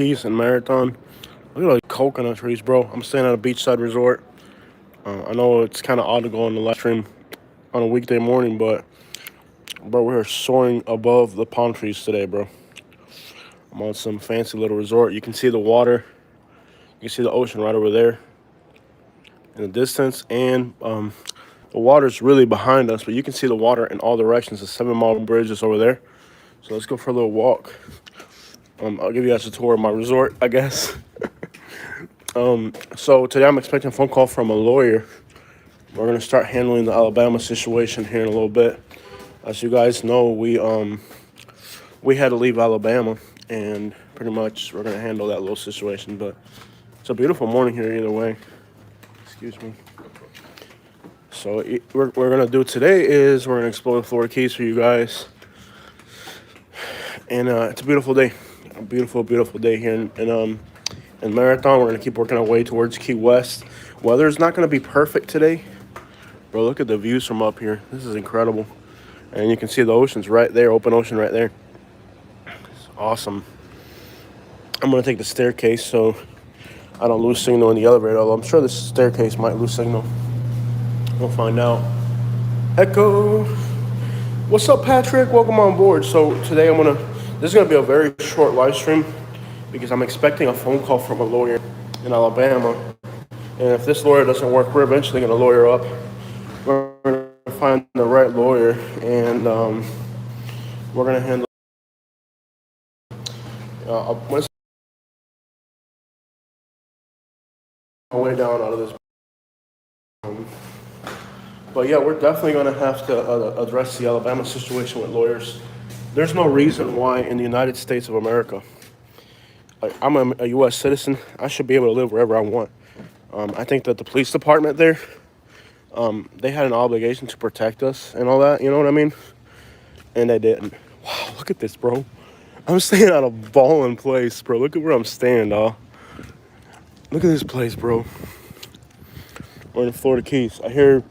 Keys and Marathon. Look at all these coconut trees, bro. I'm staying at a beachside resort. I know it's kind of odd to go on the live stream on a weekday morning, but bro, we're soaring above the palm trees today, bro. I'm on some fancy little resort. You can see the water. You can see the ocean right over there in the distance, and the water's really behind us, but you can see the water in all directions. The 7 Mile Bridge is over there. So let's go for a little walk. I'll give you guys a tour of my resort, I guess. So today I'm expecting a phone call from a lawyer. We're gonna start handling the Alabama situation here in a little bit. As you guys know, we had to leave Alabama, and pretty much we're gonna handle that little situation. But it's a beautiful morning here either way. Excuse me. So what we're gonna do today is we're gonna explore the Florida Keys for you guys, and it's a beautiful day, a beautiful, beautiful day here in Marathon. We're gonna keep working our way towards Key West. Weather's not gonna be perfect today, bro. Look at the views from up here. This is incredible, and you can see the ocean's right there, open ocean right there. It's awesome. I'm gonna take the staircase so I don't lose signal in the elevator. Although I'm sure this staircase might lose signal. We'll find out. Echo. What's up, Patrick? Welcome on board. So today this is gonna be a very short live stream because I'm expecting a phone call from a lawyer in Alabama. And if this lawyer doesn't work, we're eventually gonna lawyer up. We're gonna find the right lawyer, and we're gonna handle my way down out of this. But yeah, we're definitely going to have to address the Alabama situation with lawyers. There's no reason why in the United States of America, like, I'm a U.S. citizen, I should be able to live wherever I want. I think that the police department there, they had an obligation to protect us and all that, you know what I mean? And they didn't. Wow, look at this, bro. I'm staying at a ballin' place, bro. Look at where I'm staying, dawg. Look at this place, bro. We're in the Florida Keys. I hear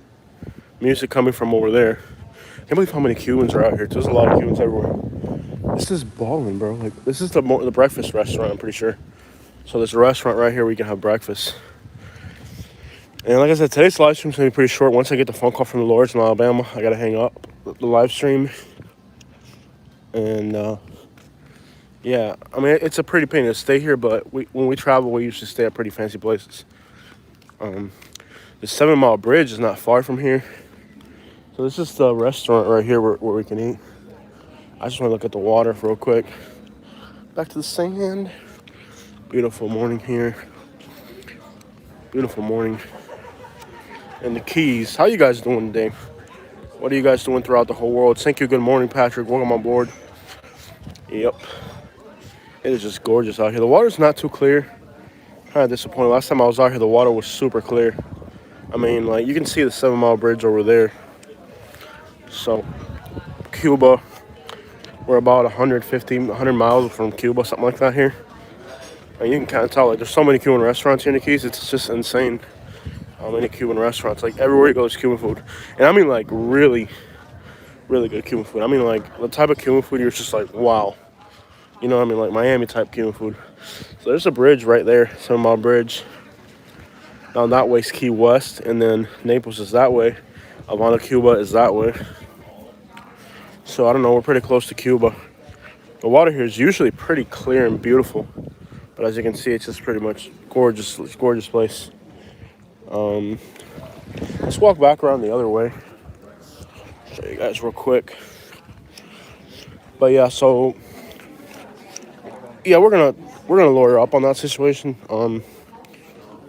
music coming from over there. Can't believe how many Cubans are out here. There's a lot of Cubans everywhere. This is balling, bro. Like, this is the breakfast restaurant, I'm pretty sure. So there's a restaurant right here where you can have breakfast. And like I said, today's live stream's gonna be pretty short. Once I get the phone call from the lawyers in Alabama, I gotta hang up the live stream. And yeah, I mean, it's a pretty pain to stay here, but when we travel, we usually stay at pretty fancy places. The 7 Mile Bridge is not far from here. So this is the restaurant right here where we can eat. I just want to look at the water real quick. Back to the sand. Beautiful morning here. Beautiful morning. And the Keys. How you guys doing today? What are you guys doing throughout the whole world? Thank you. Good morning, Patrick. Welcome on board. Yep. It is just gorgeous out here. The water's not too clear. Kind of disappointed. Last time I was out here, the water was super clear. I mean, like, you can see the 7 Mile Bridge over there. So, Cuba. We're about 100 miles from Cuba, something like that here. And you can kind of tell, like, there's so many Cuban restaurants here in the Keys. It's just insane how many Cuban restaurants. Like, everywhere you go, there's Cuban food. And I mean, like, really, really good Cuban food. I mean, like, the type of Cuban food you're just like, wow. You know what I mean? Like, Miami-type Cuban food. So there's a bridge right there, 7 Mile Bridge. Down that way is Key West, and then Naples is that way. Havana, Cuba is that way. So I don't know, we're pretty close to Cuba. The water here is usually pretty clear and beautiful, but as you can see, it's just pretty much gorgeous. It's a gorgeous place. Let's walk back around the other way. Show you guys real quick. But yeah, so yeah, we're gonna lawyer up on that situation.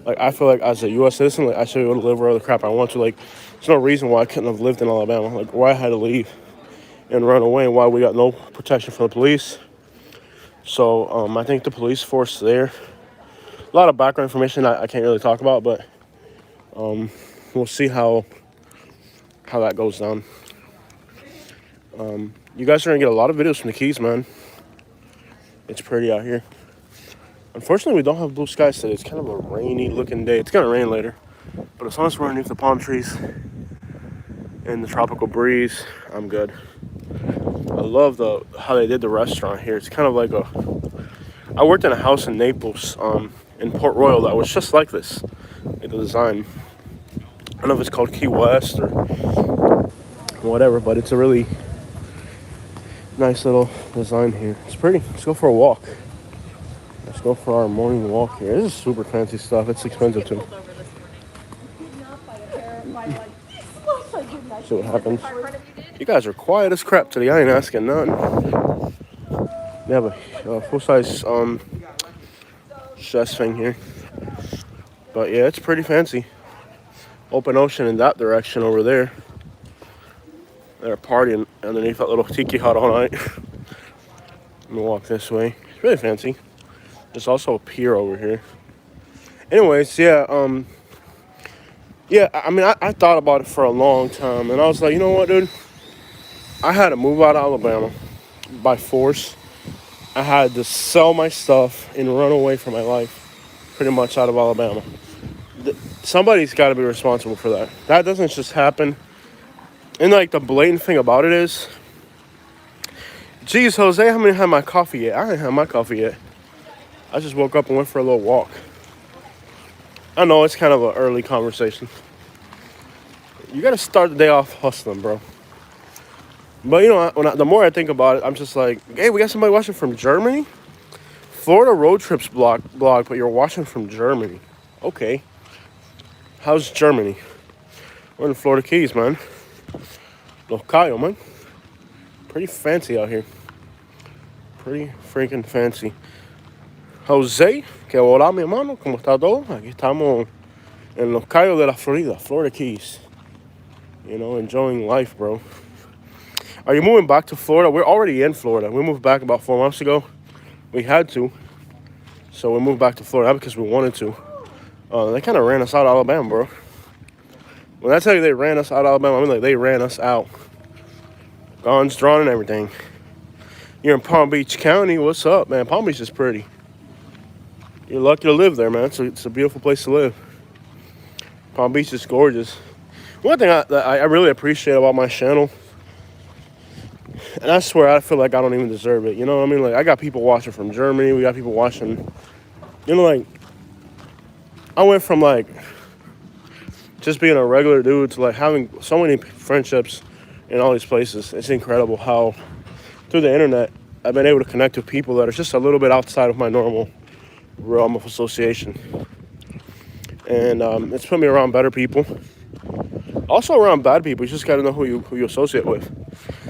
Like, I feel like as a U.S. citizen, like, I should be able to live wherever the crap I want to. Like, there's no reason why I couldn't have lived in Alabama. Like, why I had to leave and run away, and why we got no protection from the police. So I think the police force there. A lot of background information I can't really talk about, but we'll see how that goes down. You guys are gonna get a lot of videos from the Keys, man. It's pretty out here. Unfortunately, we don't have blue skies today. It's kind of a rainy looking day. It's gonna rain later, but as long as we're underneath the palm trees and the tropical breeze, I'm good. I love how they did the restaurant here. It's kind of like I worked in a house in Naples, in Port Royal, that was just like this, the design. I don't know if it's called Key West or whatever, but it's a really nice little design here. It's pretty. Let's go for a walk. Let's go for our morning walk here. This is super fancy stuff. It's expensive too. See what happens. You guys are quiet as crap today. I ain't asking none. They have a full-size chest thing here. But yeah, it's pretty fancy. Open ocean in that direction over there. They're partying underneath that little tiki hut all night. Let me walk this way. It's really fancy. There's also a pier over here. Anyways, yeah, I mean, I thought about it for a long time, and I was like, you know what, dude? I had to move out of Alabama by force. I had to sell my stuff and run away from my life, pretty much out of Alabama. Somebody's got to be responsible for that. That doesn't just happen. And like the blatant thing about it is, geez, Jose, I haven't had my coffee yet. I didn't have my coffee yet. I just woke up and went for a little walk. I know it's kind of an early conversation. You got to start the day off hustling, bro. But you know, the more I think about it, I'm just like, hey, we got somebody watching from Germany? Florida road trips blog, but you're watching from Germany. Okay. How's Germany? We're in the Florida Keys, man. Los Cayos, man. Pretty fancy out here. Pretty freaking fancy. Jose, que hola, mi hermano, ¿cómo está todo? Aquí estamos en Los Cayos de la Florida, Florida Keys. You know, enjoying life, bro. Are you moving back to Florida? We're already in Florida. We moved back about 4 months ago. We had to. So we moved back to Florida because we wanted to. They kind of ran us out of Alabama, bro. When I tell you they ran us out of Alabama, I mean like they ran us out. Guns drawn and everything. You're in Palm Beach County. What's up, man? Palm Beach is pretty. You're lucky to live there, man. It's a beautiful place to live. Palm Beach is gorgeous. One thing that I really appreciate about my channel, and I swear I feel like I don't even deserve it. You know what I mean? Like, I got people watching from Germany. We got people watching, you know, like, I went from, like, just being a regular dude to, like, having so many friendships in all these places. It's incredible how, through the internet, I've been able to connect with people that are just a little bit outside of my normal realm of association. And it's put me around better people. Also around bad people. You just got to know who you associate with.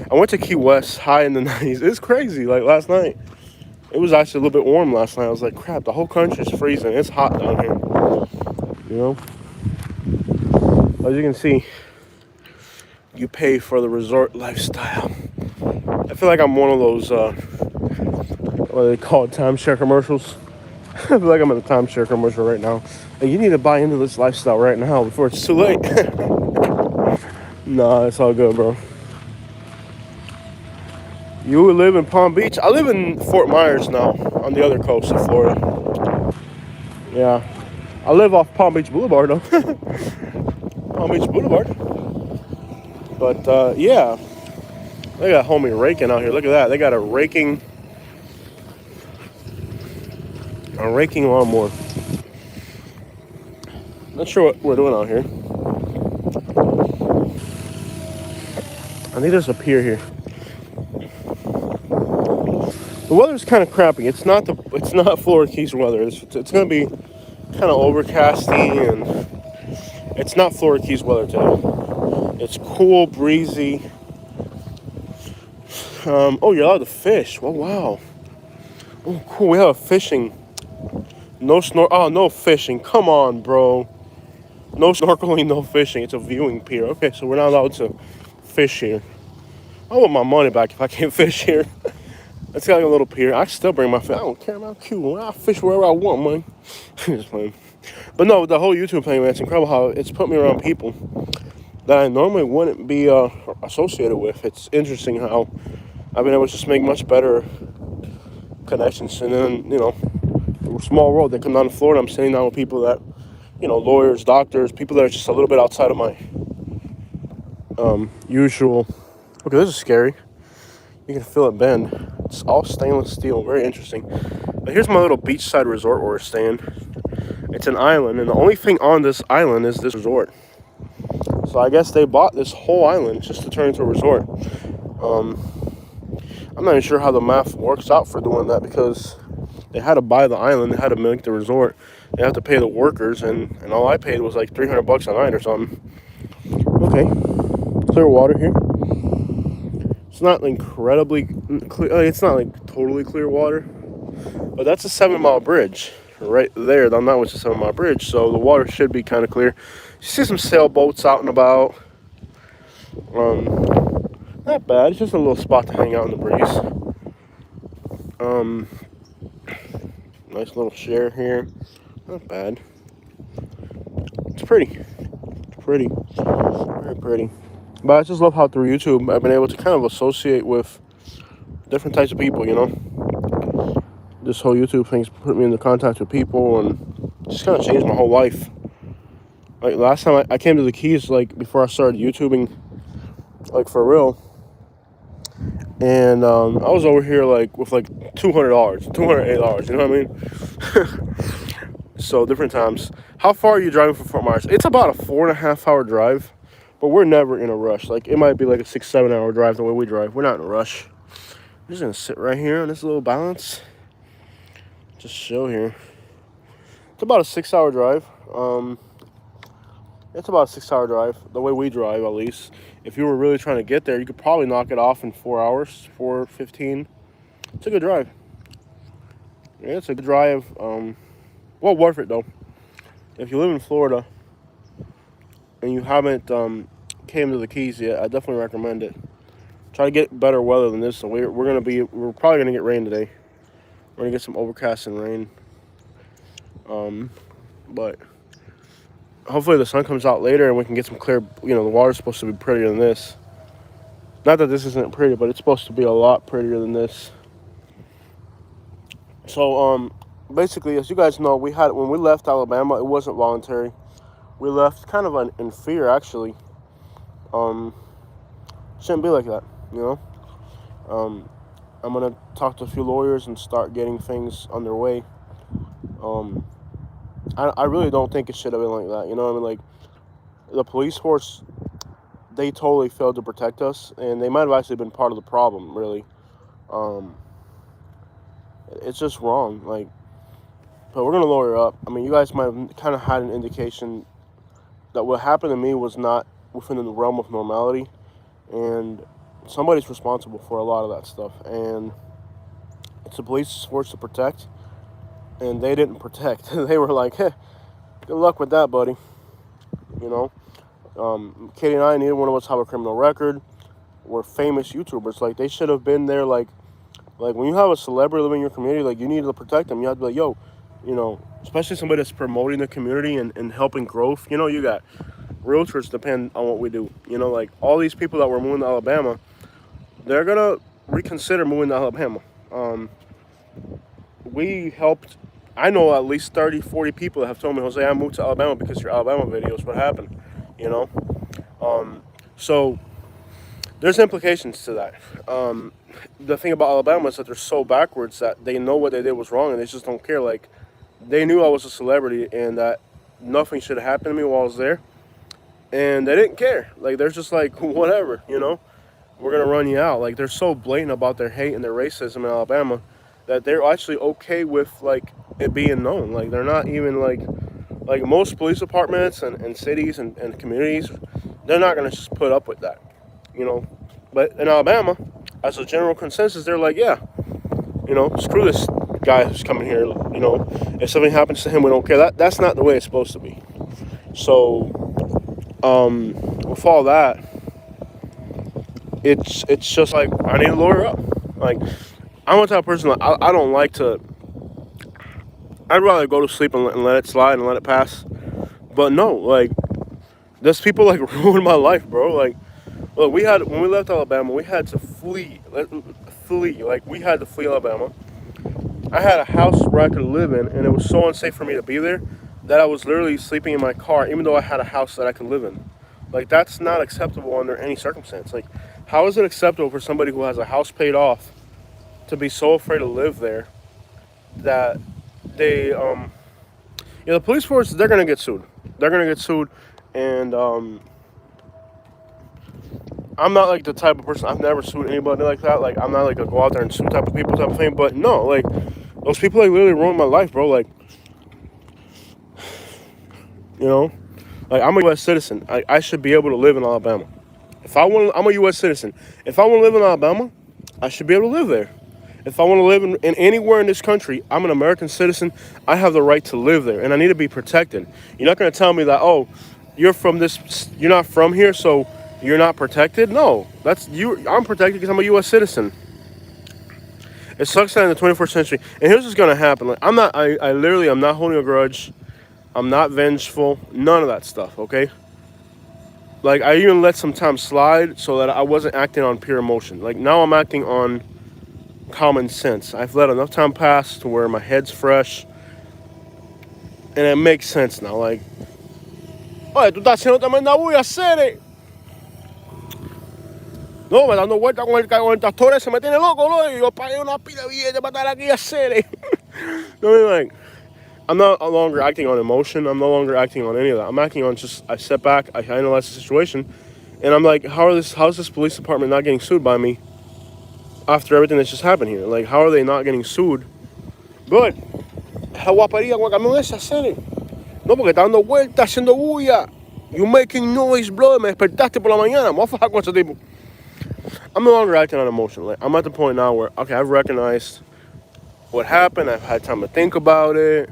I went to Key West high in the 90s. It's crazy. Like last night, it was actually a little bit warm last night. I was like, crap, the whole country's freezing. It's hot down here. You know? As you can see, you pay for the resort lifestyle. I feel like I'm one of those, what are they called, timeshare commercials? I feel like I'm in a timeshare commercial right now. Like, you need to buy into this lifestyle right now before it's too late. Nah, it's all good, bro. You live in Palm Beach? I live in Fort Myers now, on the other coast of Florida. Yeah. I live off Palm Beach Boulevard, though. Palm Beach Boulevard. But, yeah. They got homie raking out here. Look at that. They got a raking lawnmower. Not sure what we're doing out here. I think there's a pier here. The weather's kind of crappy. It's not Florida Keys weather. It's going to be kind of overcasty, and it's not Florida Keys weather today. It's cool, breezy. Oh, you're allowed to fish. Oh, wow. Oh, cool. We have a fishing. No fishing. Come on, bro. No snorkeling, no fishing. It's a viewing pier. Okay, so we're not allowed to fish here. I want my money back if I can't fish here. It's got like a little pier. I still bring my fish. I don't care about Cuban. I fish wherever I want, man. Just playing. But no, the whole YouTube thing, man, it's incredible how it's put me around people that I normally wouldn't be associated with. It's interesting how I've been able to just make much better connections. And then, you know, small world. They come down to Florida. I'm sitting down with people that, you know, lawyers, doctors, people that are just a little bit outside of my usual. Okay, this is scary. You can feel it bend. It's all stainless steel. Very interesting. But Like, here's my little beachside resort where we're staying. It's an island, and the only thing on this island is this resort. So I guess they bought this whole island just to turn into a resort. I'm not even sure how the math works out for doing that, because they had to buy the island, they had to make the resort, they have to pay the workers, and all I paid was like $300 a night or something. Okay, clear water here. It's not incredibly clear. It's not like totally clear water, but that's a 7-mile bridge right there. On that was a 7-mile bridge, so the water should be kind of clear. You see some sailboats out and about. Not bad. It's just a little spot to hang out in the breeze. Nice little share here. Not bad. It's pretty. It's pretty. Very pretty. But I just love how through YouTube I've been able to kind of associate with different types of people, you know? This whole YouTube thing's put me into contact with people and just kind of changed my whole life. Like, last time I came to the Keys, like, before I started YouTubing, like, for real. And I was over here, like, with, like, $200, $208, you know what I mean? So, different times. How far are you driving from Fort Myers? It's about a 4.5-hour drive, but we're never in a rush. Like, it might be like a 6-7 hour drive the way we drive. We're not in a rush. I'm just going to sit right here on this little balance. Just chill here. It's about a 6-hour drive. It's about a 6-hour drive, the way we drive, at least. If you were really trying to get there, you could probably knock it off in 4 hours, 4:15. It's a good drive. Yeah, it's a good drive. Well, worth it, though. If you live in Florida and you haven't came to the Keys yet, I definitely recommend it. Try to get better weather than this. So we're probably gonna get rain today. We're gonna get some overcast and rain. But hopefully the sun comes out later and we can get some clear. You know, the water's supposed to be prettier than this. Not that this isn't pretty, but it's supposed to be a lot prettier than this. So basically, as you guys know, when we left Alabama, it wasn't voluntary. We left kind of in fear, actually. Shouldn't be like that, you know. I'm gonna talk to a few lawyers and start getting things underway. I really don't think it should have been like that, you know what I mean? Like, the police force, they totally failed to protect us, and they might have actually been part of the problem, really. It's just wrong, like, but we're gonna lawyer up. I mean, you guys might have kind of had an indication that what happened to me was not within the realm of normality, and somebody's responsible for a lot of that stuff, and it's the police force to protect, and they didn't protect. They were like, hey, good luck with that, buddy. You know, Katie and I, neither one of us have a criminal record. We're famous YouTubers. Like, they should have been there. Like when you have a celebrity living in your community, like, you need to protect them. You have to be like, yo, you know, especially somebody that's promoting the community and helping growth. You know, you got realtors depend on what we do. You know, like, all these people that were moving to Alabama, they're gonna reconsider moving to Alabama. We helped. I know at least 30, 40 people that have told me, Jose, I moved to Alabama because of your Alabama videos. What happened? You know? So there's implications to that. The thing about Alabama is that they're so backwards that they know what they did was wrong and they just don't care. Like, they knew I was a celebrity and that nothing should have happened to me while I was there. And they didn't care. Like, they're just like, whatever, you know? We're going to run you out. Like, they're so blatant about their hate and their racism in Alabama that they're actually okay with, like, it being known. Like, they're not even, like most police departments and cities and communities, they're not going to just put up with that, you know? But in Alabama, as a general consensus, they're like, yeah, you know, screw this guy who's coming here, you know? If something happens to him, we don't care. That's not the way it's supposed to be. So, with all that, it's just like, I need to lawyer up. Like, I'm the type of person, like, I don't like to, I'd rather go to sleep and let it slide and let it pass. But no, like, there's people, like, ruined my life, bro. Like, look, when we left Alabama, we had to flee. Like, we had to flee Alabama. I had a house where I could live in, and it was so unsafe for me to be there that I was literally sleeping in my car, even though I had a house that I could live in. Like, that's not acceptable under any circumstance. Like, how is it acceptable for somebody who has a house paid off to be so afraid to live there that they the police force, they're gonna get sued. They're gonna get sued, and I'm not like the type of person. I've never sued anybody like that. Like I'm not like a go out there and sue type of people type of thing. But no, like those people like literally ruined my life, bro. Like you know, like I'm a U.S. citizen. I should be able to live in Alabama. If I want, I'm a U.S. citizen. If I want to live in Alabama, I should be able to live there. If I want to live in anywhere in this country, I'm an American citizen. I have the right to live there, and I need to be protected. You're not going to tell me that, oh, you're not from here, so you're not protected. No, that's you. I'm protected because I'm a U.S. citizen. It sucks that in the 21st century. And here's what's going to happen. Like I literally, I'm not holding a grudge. I'm not vengeful. None of that stuff. Okay. Like I even let some time slide so that I wasn't acting on pure emotion. Like now I'm acting on common sense. I've let enough time pass to where my head's fresh, and it makes sense now. Like, oye, tú estás haciendo tremenda bulla, Cere. No, me dando vuelta con el tractor ese, me tiene loco, ¿no? Y yo pagué una pila de billetes para estar aquí a Cere. I mean, like, I'm no longer acting on emotion. I'm no longer acting on any of that. I'm acting on just, I step back, I analyze the situation, and I'm like, how's this police department not getting sued by me after everything that's just happened here? Like, how are they not getting sued? Good. Esa guapería con el camión ese, Cere. No, porque está dando vueltas, haciendo bulla. You making noise, bro. Me despertaste por la mañana. Me voy a fajar con ese tipo. I'm no longer acting on emotion. Like, I'm at the point now where, okay, I've recognized what happened. I've had time to think about it.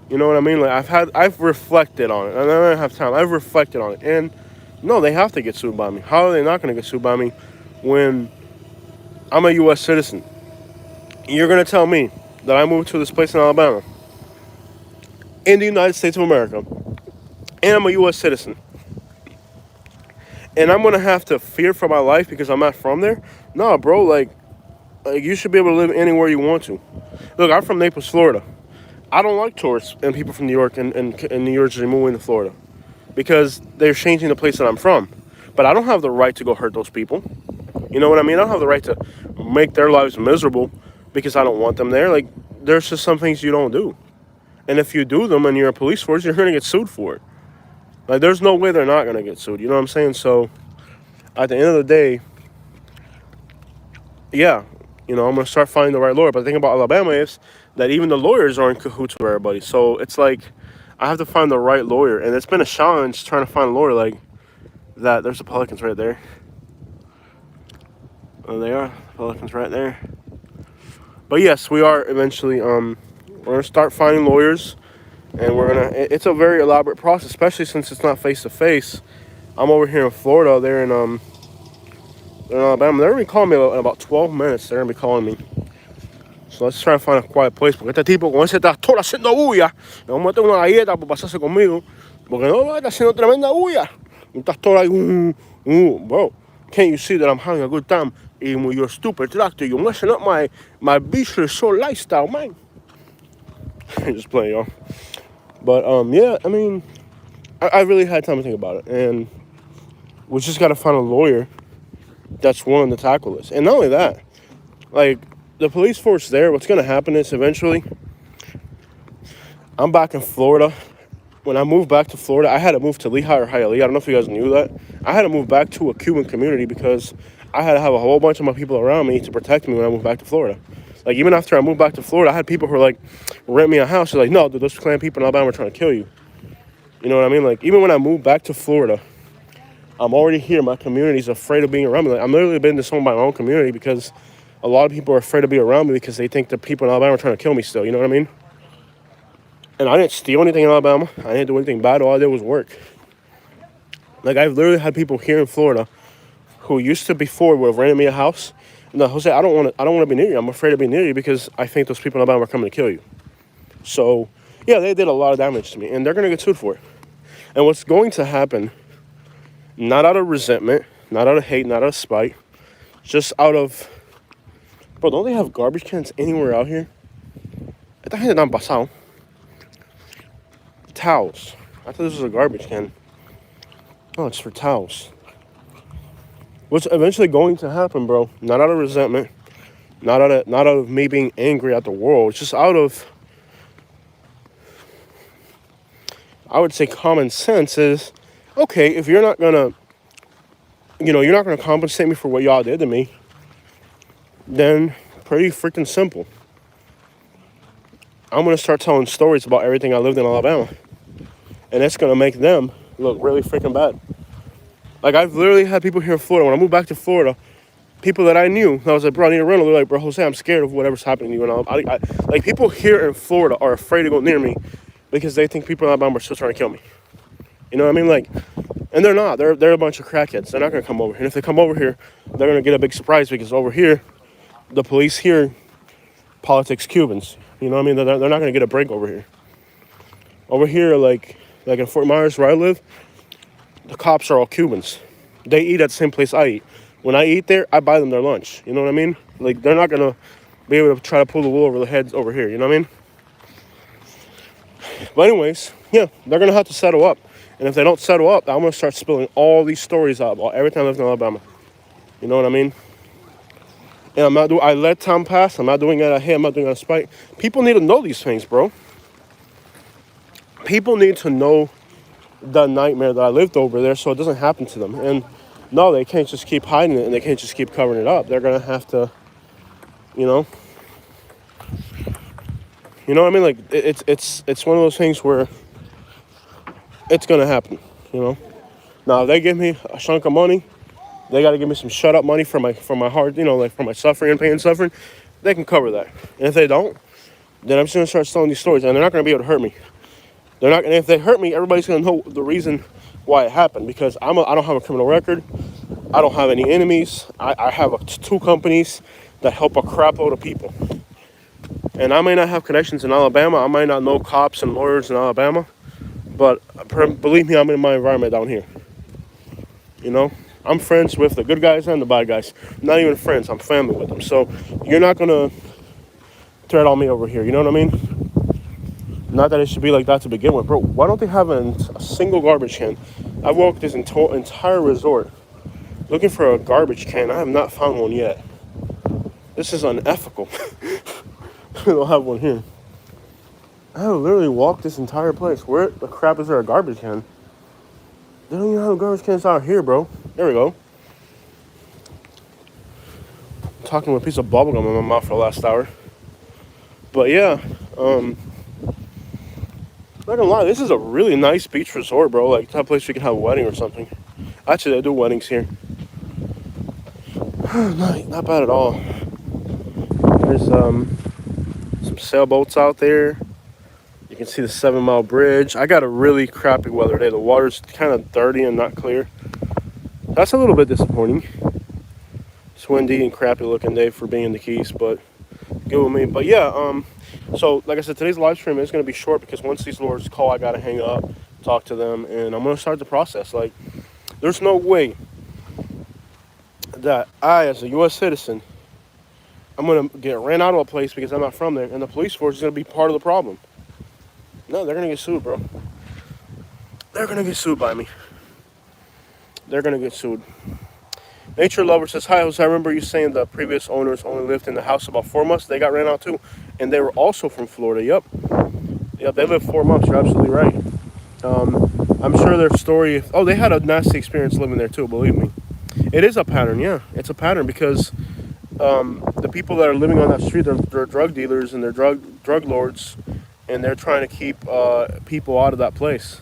You know what I mean? Like, I've reflected on it. And I don't have time. I've reflected on it. And no, they have to get sued by me. How are they not going to get sued by me when I'm a U.S. citizen? You're going to tell me that I moved to this place in Alabama, in the United States of America, and I'm a U.S. citizen, and I'm gonna have to fear for my life because I'm not from there? No, bro. Like you should be able to live anywhere you want to. Look, I'm from Naples, Florida. I don't like tourists and people from New York and New Jersey moving to Florida because they're changing the place that I'm from. But I don't have the right to go hurt those people. You know what I mean? I don't have the right to make their lives miserable because I don't want them there. Like, there's just some things you don't do. And if you do them and you're a police force, you're going to get sued for it. Like, there's no way they're not going to get sued. You know what I'm saying? So, at the end of the day, yeah, I'm going to start finding the right lawyer. But the thing about Alabama is that even the lawyers are in cahoots with everybody. So, it's like, I have to find the right lawyer. And it's been a challenge trying to find a lawyer like that. There's the Pelicans right there. Oh, they are. Pelicans right there. But yes, we are eventually, we're going to start finding lawyers. And it's a very elaborate process, especially since it's not face-to-face. I'm over here in Florida. They're in Alabama. They're going to be calling me in about 12 minutes. They're going to be calling me. So let's try to find a quiet place. Porque este tipo con ese tractor haciendo bulla, le vamos a meter una galleta por pasarse conmigo. Porque no, está haciendo tremenda bulla. Un tractor ahí, bro. Can't you see that I'm having a good time? And with your stupid tractor, you're messing up my beaches short lifestyle, man. Just playing, y'all. But, yeah, I mean, I really had time to think about it. And we just got to find a lawyer that's willing to tackle this. And not only that, like, the police force there, what's going to happen is eventually, I'm back in Florida. When I moved back to Florida, I had to move to Lehigh or Hialeah. I don't know if you guys knew that. I had to move back to a Cuban community because I had to have a whole bunch of my people around me to protect me when I moved back to Florida. Like, even after I moved back to Florida, I had people who were like, rent me a house. They're like, no, dude, those Klan people in Alabama are trying to kill you. You know what I mean? Like, even when I moved back to Florida, I'm already here. My community's afraid of being around me. Like, I'm literally been disowned by my own community because a lot of people are afraid to be around me because they think the people in Alabama are trying to kill me still. You know what I mean? And I didn't steal anything in Alabama. I didn't do anything bad. All I did was work. Like, I've literally had people here in Florida who used to before would have rented me a house. No, Jose, I don't want to be near you. I'm afraid to be near you because I think those people in Alabama are coming to kill you. So, yeah, they did a lot of damage to me, and they're going to get sued for it. And what's going to happen, not out of resentment, not out of hate, not out of spite, just out of... Bro, don't they have garbage cans anywhere out here? Esta gente tan pasado. Towels. I thought this was a garbage can. Oh, it's for towels. What's eventually going to happen, bro, not out of resentment, Not out of me being angry at the world. It's just out of, I would say, common sense is, okay, if you're not gonna, you're not gonna compensate me for what y'all did to me, then pretty freaking simple. I'm gonna start telling stories about everything I lived in Alabama, and it's gonna make them look really freaking bad. Like, I've literally had people here in Florida. When I moved back to Florida, people that I knew, I was like, bro, I need a rental. They're like, bro, Jose, I'm scared of whatever's happening to you. And like, people here in Florida are afraid to go near me because they think people in Alabama are still trying to kill me. You know what I mean? Like, and they're not. They're a bunch of crackheads. They're not gonna come over here. And if they come over here, they're gonna get a big surprise because over here, the police here politics Cubans. You know what I mean? They're not gonna get a break over here. Over here, like in Fort Myers where I live, the cops are all Cubans. They eat at the same place I eat. When I eat there, I buy them their lunch. You know what I mean? Like, they're not gonna be able to try to pull the wool over their heads over here. You know what I mean? But anyways, yeah, they're gonna have to settle up. And if they don't settle up, I'm gonna start spilling all these stories out about every time I lived in Alabama. You know what I mean? And I let time pass. I'm not doing it out of hate. I'm not doing it out of spite. People need to know these things, bro. People need to know the nightmare that I lived over there so it doesn't happen to them. And no, they can't just keep hiding it and they can't just keep covering it up. They're gonna have to, you know what I mean? Like, it's one of those things where it's gonna happen, you know. Now, if they give me a chunk of money, they gotta give me some shut up money for my heart, like for my suffering and pain and suffering. They can cover that. And if they don't, then I'm just gonna start telling these stories, and they're not gonna be able to hurt me. They're not, and if they hurt me, everybody's gonna know the reason why it happened, because I don't have a criminal record. I don't have any enemies. I have 2 companies that help a crap load of people. And I may not have connections in Alabama. I might not know cops and lawyers in Alabama. But believe me, I'm in my environment down here. You know? I'm friends with the good guys and the bad guys. I'm not even friends. I'm family with them. So you're not going to thread on me over here. You know what I mean? Not that it should be like that to begin with. Bro, why don't they have a single garbage can? I've walked this entire resort looking for a garbage can. I have not found one yet. This is unethical. They don't have one here. I have literally walked this entire place. Where the crap is there a garbage can? They don't even have garbage cans out here, bro. There we go. I'm talking with a piece of bubblegum in my mouth for the last hour. But yeah, not gonna lie, this is a really nice beach resort, bro. Like, that place you can have a wedding or something. Actually, they do weddings here. Not bad at all. There's some sailboats out there. You can see the 7 Mile Bridge. I got a really crappy weather day. The water's kind of dirty and not clear. That's a little bit disappointing. It's windy and crappy looking day for being in the Keys, but good with me. But yeah, so like I said, today's live stream is going to be short because once these lords call, I got to hang up, talk to them, and I'm going to start the process. Like, there's no way that I, as a U.S. citizen, I'm going to get ran out of a place because I'm not from there, and the police force is going to be part of the problem. No, they're going to get sued, bro. They're going to get sued by me. They're going to get sued. Nature Lover says, hi, Jose, I remember you saying the previous owners only lived in the house about 4 months. They got ran out too. And they were also from Florida. Yep, they lived 4 months. You're absolutely right. I'm sure their story... Oh, they had a nasty experience living there too, believe me. It is a pattern, yeah. It's a pattern because the people that are living on that street, they're drug dealers and they're drug lords. And they're trying to keep people out of that place.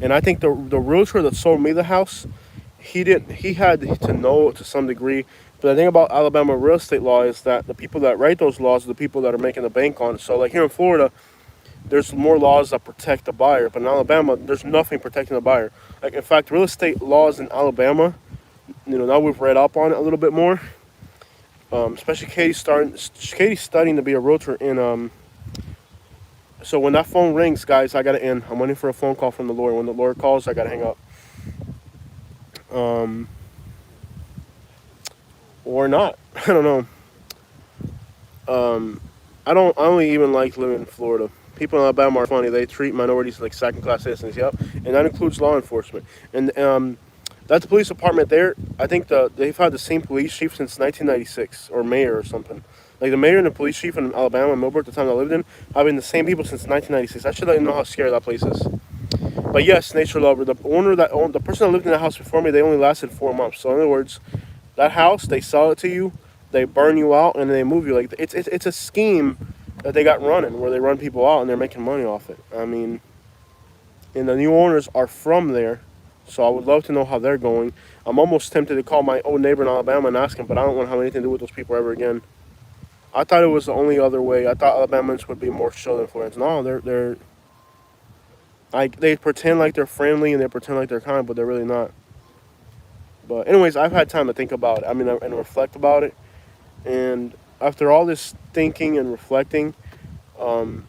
And I think the realtor that sold me the house, he had to know to some degree. But the thing about Alabama real estate law is that the people that write those laws are the people that are making the bank on it. So like here in Florida, there's more laws that protect the buyer. But in Alabama, there's nothing protecting the buyer. Like, in fact, real estate laws in Alabama, now we've read up on it a little bit more. Especially Katie's studying to be a realtor in... So when that phone rings, guys, I gotta end. I'm waiting for a phone call from the lawyer. When the lawyer calls, I gotta hang up. Or not. I don't know. I only even like living in Florida. People in Alabama are funny. They treat minorities like second-class citizens. Yep, and that includes law enforcement. And that's the police department there. I think they've had the same police chief since 1996 or mayor or something. Like the mayor and the police chief in Alabama, Millbrook, the town I lived in, have been the same people since 1996. I should let you know how scary that place is. But yes, nature lover. The owner that owned the person that lived in the house before me, they only lasted 4 months. So in other words, that house, they sell it to you, they burn you out, and then they move you. Like it's a scheme that they got running where they run people out and they're making money off it. I mean, and the new owners are from there, so I would love to know how they're going. I'm almost tempted to call my old neighbor in Alabama and ask him, but I don't want to have anything to do with those people ever again. I thought it was the only other way. I thought Alabamans would be more chill than Floridians. No, they're like they pretend like they're friendly and they pretend like they're kind, but they're really not. But anyways, I've had time to think about it. I mean, and reflect about it. And after all this thinking and reflecting, um,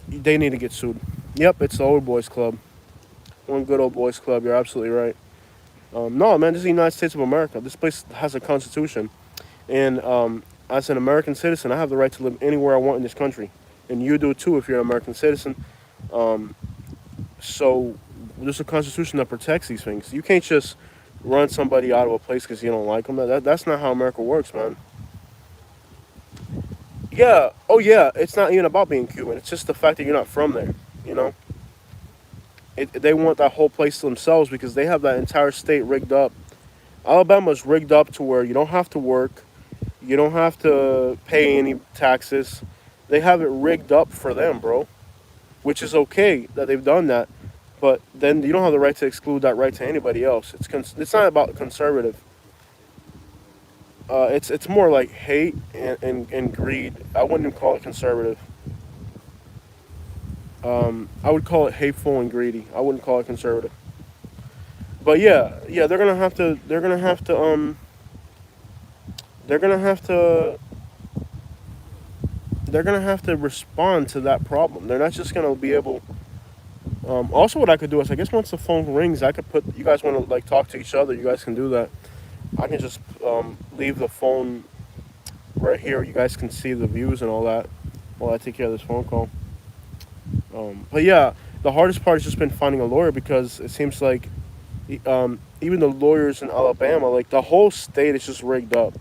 they need to get sued. Yep, it's the old boys club. One good old boys club. You're absolutely right. No, man, this is the United States of America. This place has a constitution, and as an American citizen, I have the right to live anywhere I want in this country, and you do too if you're an American citizen. Um, so there's a constitution that protects these things. You can't just run somebody out of a place because you don't like them. That's not how America works, man. Yeah. Oh, yeah. It's not even about being Cuban. It's just the fact that you're not from there. You know, they want that whole place to themselves because they have that entire state rigged up. Alabama's rigged up to where you don't have to work, you don't have to pay any taxes. They have it rigged up for them, bro. Which is okay that they've done that, but then you don't have the right to exclude that right to anybody else. It's not about conservative. It's more like hate and greed. I wouldn't call it conservative. I would call it hateful and greedy. I wouldn't call it conservative. But yeah, yeah, they're gonna have to they're gonna have to respond to that problem. They're not just gonna be able. Also, what I could do is, I guess once the phone rings, I could put. You guys want to like talk to each other? You guys can do that. I can just leave the phone right here. You guys can see the views and all that while I take care of this phone call. But yeah, the hardest part has just been finding a lawyer because it seems like even the lawyers in Alabama, like the whole state is just rigged up.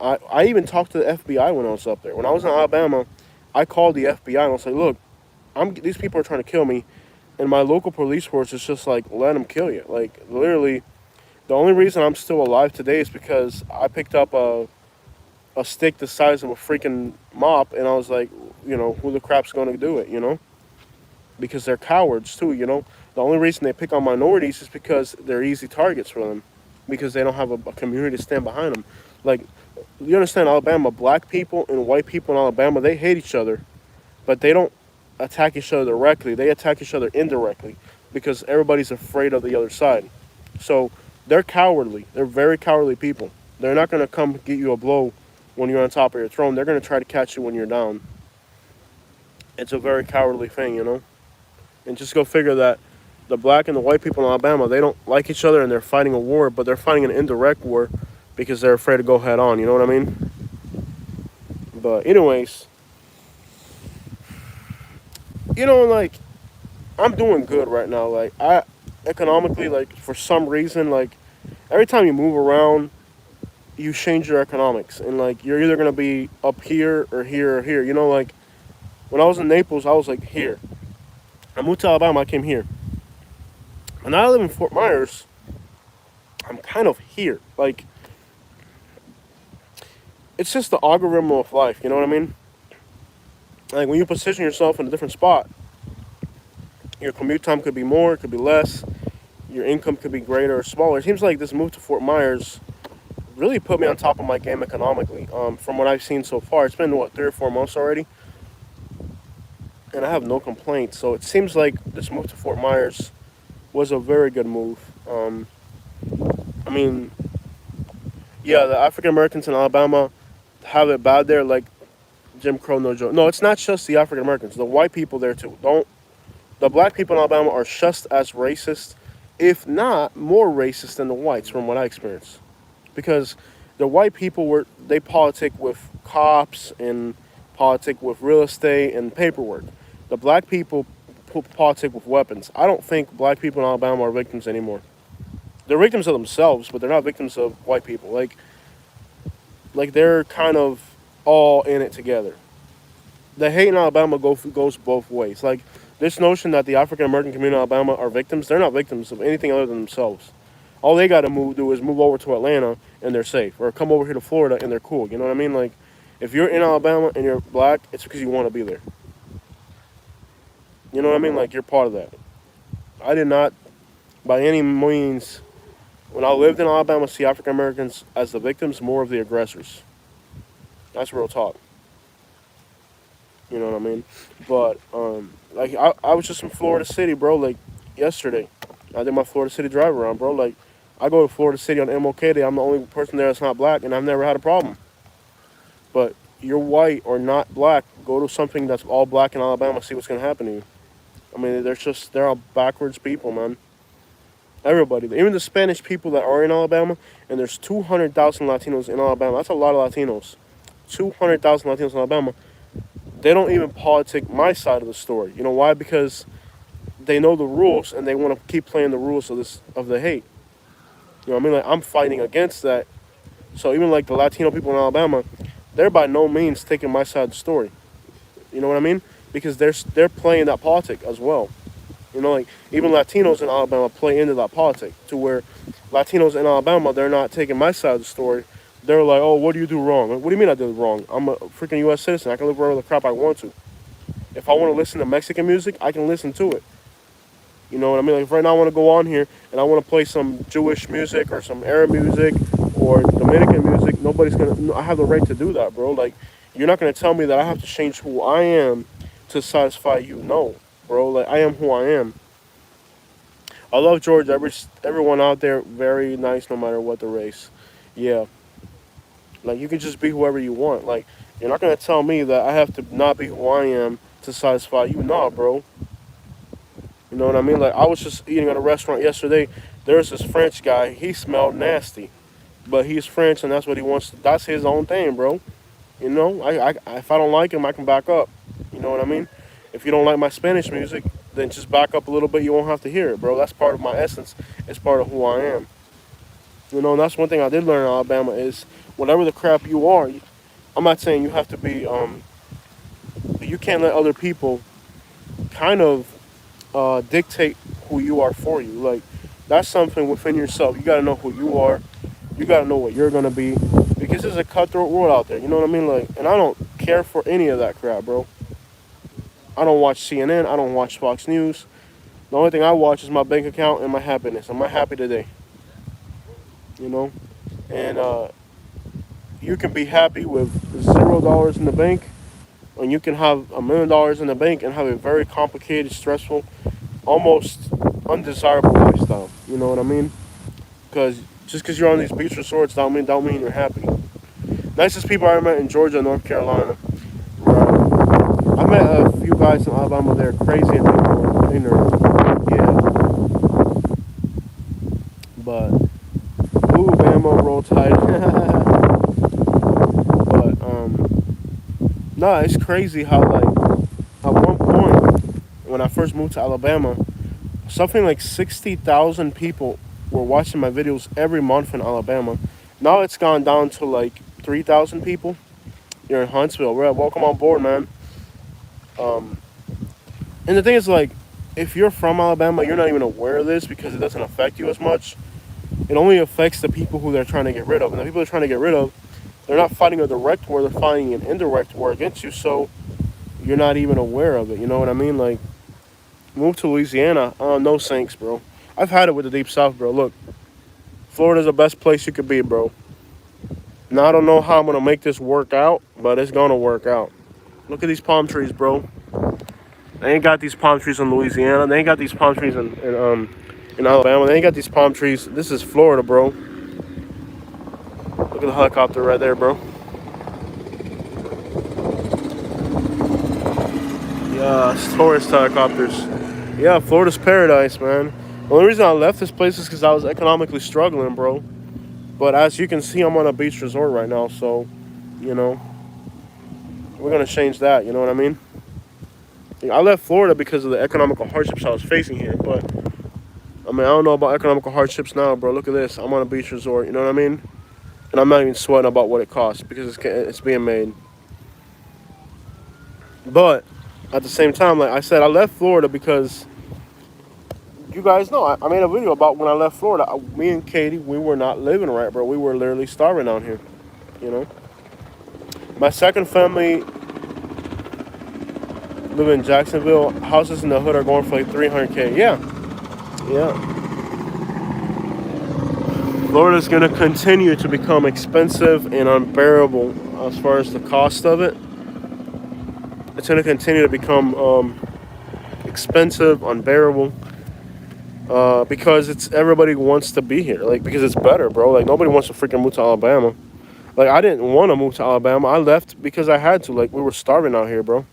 I even talked to the FBI when I was up there. When I was in Alabama, I called the FBI and I was like, look, these people are trying to kill me, and my local police force is just like, let them kill you. Like literally, the only reason I'm still alive today is because I picked up a stick the size of a freaking mop, and I was like, who the crap's going to do it, Because they're cowards too, The only reason they pick on minorities is because they're easy targets for them, because they don't have a community to stand behind them. Like, you understand, Alabama, black people and white people in Alabama, they hate each other, but they don't attack each other directly. They attack each other indirectly because everybody's afraid of the other side. So they're cowardly. They're very cowardly people. They're not going to come get you a blow when you're on top of your throne. They're going to try to catch you when you're down. It's a very cowardly thing. And just go figure that the black and the white people in Alabama, they don't like each other and they're fighting a war, but they're fighting an indirect war because they're afraid to go head on. You know what I mean? But anyways, like, I'm doing good right now. Like, economically, like, for some reason, like, every time you move around, you change your economics. And, like, you're either going to be up here or here or here. Like, when I was in Naples, I was, like, here. I moved to Alabama, I came here. And now I live in Fort Myers, I'm kind of here. Like, it's just the algorithm of life, you know what I mean? Like, when you position yourself in a different spot, your commute time could be more, it could be less. Your income could be greater or smaller. It seems like this move to Fort Myers really put me on top of my game economically. From what I've seen so far, it's been, 3 or 4 months already? And I have no complaints. So it seems like this move to Fort Myers was a very good move. I mean, yeah, the African Americans in Alabama have it bad there, like Jim Crow, no joke. No, it's not just the African Americans. The white people there too. The black people in Alabama are just as racist, if not more racist than the whites, from what I experienced. Because the white people they politic with cops and politic with real estate and paperwork. The black people politic with weapons. I don't think black people in Alabama are victims anymore. They're victims of themselves, but they're not victims of white people. Like, Like they're kind of all in it together. The hate in Alabama goes both ways. Like this notion that the African American community in Alabama are victims, they're not victims of anything other than themselves. All they got to do is move over to Atlanta and they're safe, or come over here to Florida and they're cool. You know what I mean? Like if you're in Alabama and you're black, it's because you want to be there. You know what I mean? Like you're part of that. I did not, by any means, when I lived in Alabama, see African Americans as the victims, more of the aggressors. That's real talk. You know what I mean? But like I was just in Florida City, bro. Like yesterday, I did my Florida City drive around, bro. Like I go to Florida City on MLK Day. I'm the only person there that's not black, and I've never had a problem. But you're white or not black, go to something that's all black in Alabama, see what's gonna happen to you. I mean, they're all backwards people, man. Everybody, even the Spanish people that are in Alabama, and there's 200,000 Latinos in Alabama. That's a lot of Latinos. 200,000 Latinos in Alabama. They don't even politic my side of the story. You know why? Because they know the rules and they want to keep playing the rules of the hate. You know what I mean? Like I'm fighting against that. So even like the Latino people in Alabama, they're by no means taking my side of the story. You know what I mean? Because they're playing that politic as well. You know, like even Latinos in Alabama play into that politic to where Latinos in Alabama, they're not taking my side of the story. They're like, oh, what do you do wrong? What do you mean I did wrong? I'm a freaking U.S. citizen. I can live wherever the crap I want to. If I want to listen to Mexican music, I can listen to it. You know what I mean? Like if right now I want to go on here and I want to play some Jewish music or some Arab music or Dominican music, nobody's gonna. I have the right to do that, bro. Like you're not gonna tell me that I have to change who I am to satisfy you. No, bro. Like I am who I am. I love George. Everyone out there, very nice, no matter what the race. Yeah, like you can just be whoever you want. Like you're not gonna tell me that I have to not be who I am to satisfy you. Nah, bro. You know what I mean? Like I was just eating at a restaurant yesterday. There's this French guy. He smelled nasty, but he's French and that's what he wants. That's his own thing, bro. You know, if I don't like him, I can back up. You know what I mean? If you don't like my Spanish music, then just back up a little bit. You won't have to hear it, bro. That's part of my essence. It's part of who I am. You know, and that's one thing I did learn in Alabama is whatever the crap you are. I'm not saying you have to be. You can't let other people kind of dictate who you are for you. Like that's something within yourself. You got to know who you are. You got to know what you're gonna be, because it's a cutthroat world out there. You know what I mean? Like, and I don't care for any of that crap, bro. I don't watch CNN. I don't watch Fox News. The only thing I watch is my bank account and my happiness. Am I happy today? You know, and you can be happy with $0 in the bank, and you can have $1 million in the bank and have a very complicated, stressful, almost undesirable lifestyle. You know what I mean? Because just because you're on these beach resorts, don't mean you're happy. Nicest people I met in Georgia and North Carolina. I met a few guys in Alabama. They're crazy and ignorant. Yeah, but ooh, Bama, roll tide. But nah, it's crazy how like at one point when I first moved to Alabama, something like 60,000 people were watching my videos every month in Alabama. Now it's gone down to like 3,000 people. You're in Huntsville. Welcome on board, man. And the thing is, like, if you're from Alabama, you're not even aware of this because it doesn't affect you as much. It only affects the people who they're trying to get rid of. And the people they're trying to get rid of, they're not fighting a direct war, they're fighting an indirect war against you. So you're not even aware of it. You know what I mean? Like, move to Louisiana. No thanks, bro. I've had it with the Deep South, bro. Look, Florida's the best place you could be, bro. Now, I don't know how I'm going to make this work out, but it's going to work out. Look at these palm trees, bro. They ain't got these palm trees in Louisiana. They ain't got these palm trees in Alabama. They ain't got these palm trees. This is Florida, bro. Look at the helicopter right there, bro. Yeah, it's tourist helicopters. Yeah, Florida's paradise, man. The only reason I left this place is because I was economically struggling, bro. But as you can see, I'm on a beach resort right now, so, you know, we're going to change that, you know what I mean? I left Florida because of the economical hardships I was facing here, but, I mean, I don't know about economical hardships now, bro. Look at this. I'm on a beach resort, you know what I mean? and I'm not even sweating about what it costs because it's being made. But at the same time, like I said, I left Florida because you guys know I made a video about when I left Florida. Me and Katie, we were not living right, bro. We were literally starving out here. You know, my second family live in Jacksonville. Houses in the hood are going for like 300K. Yeah, yeah. Florida's gonna continue to become expensive and unbearable as far as the cost of it. It's gonna continue to become expensive, unbearable, because it's everybody wants to be here. Like because it's better, bro. Like nobody wants to freaking move to Alabama. Like I didn't want to move to Alabama. I left because I had to. Like we were starving out here, bro.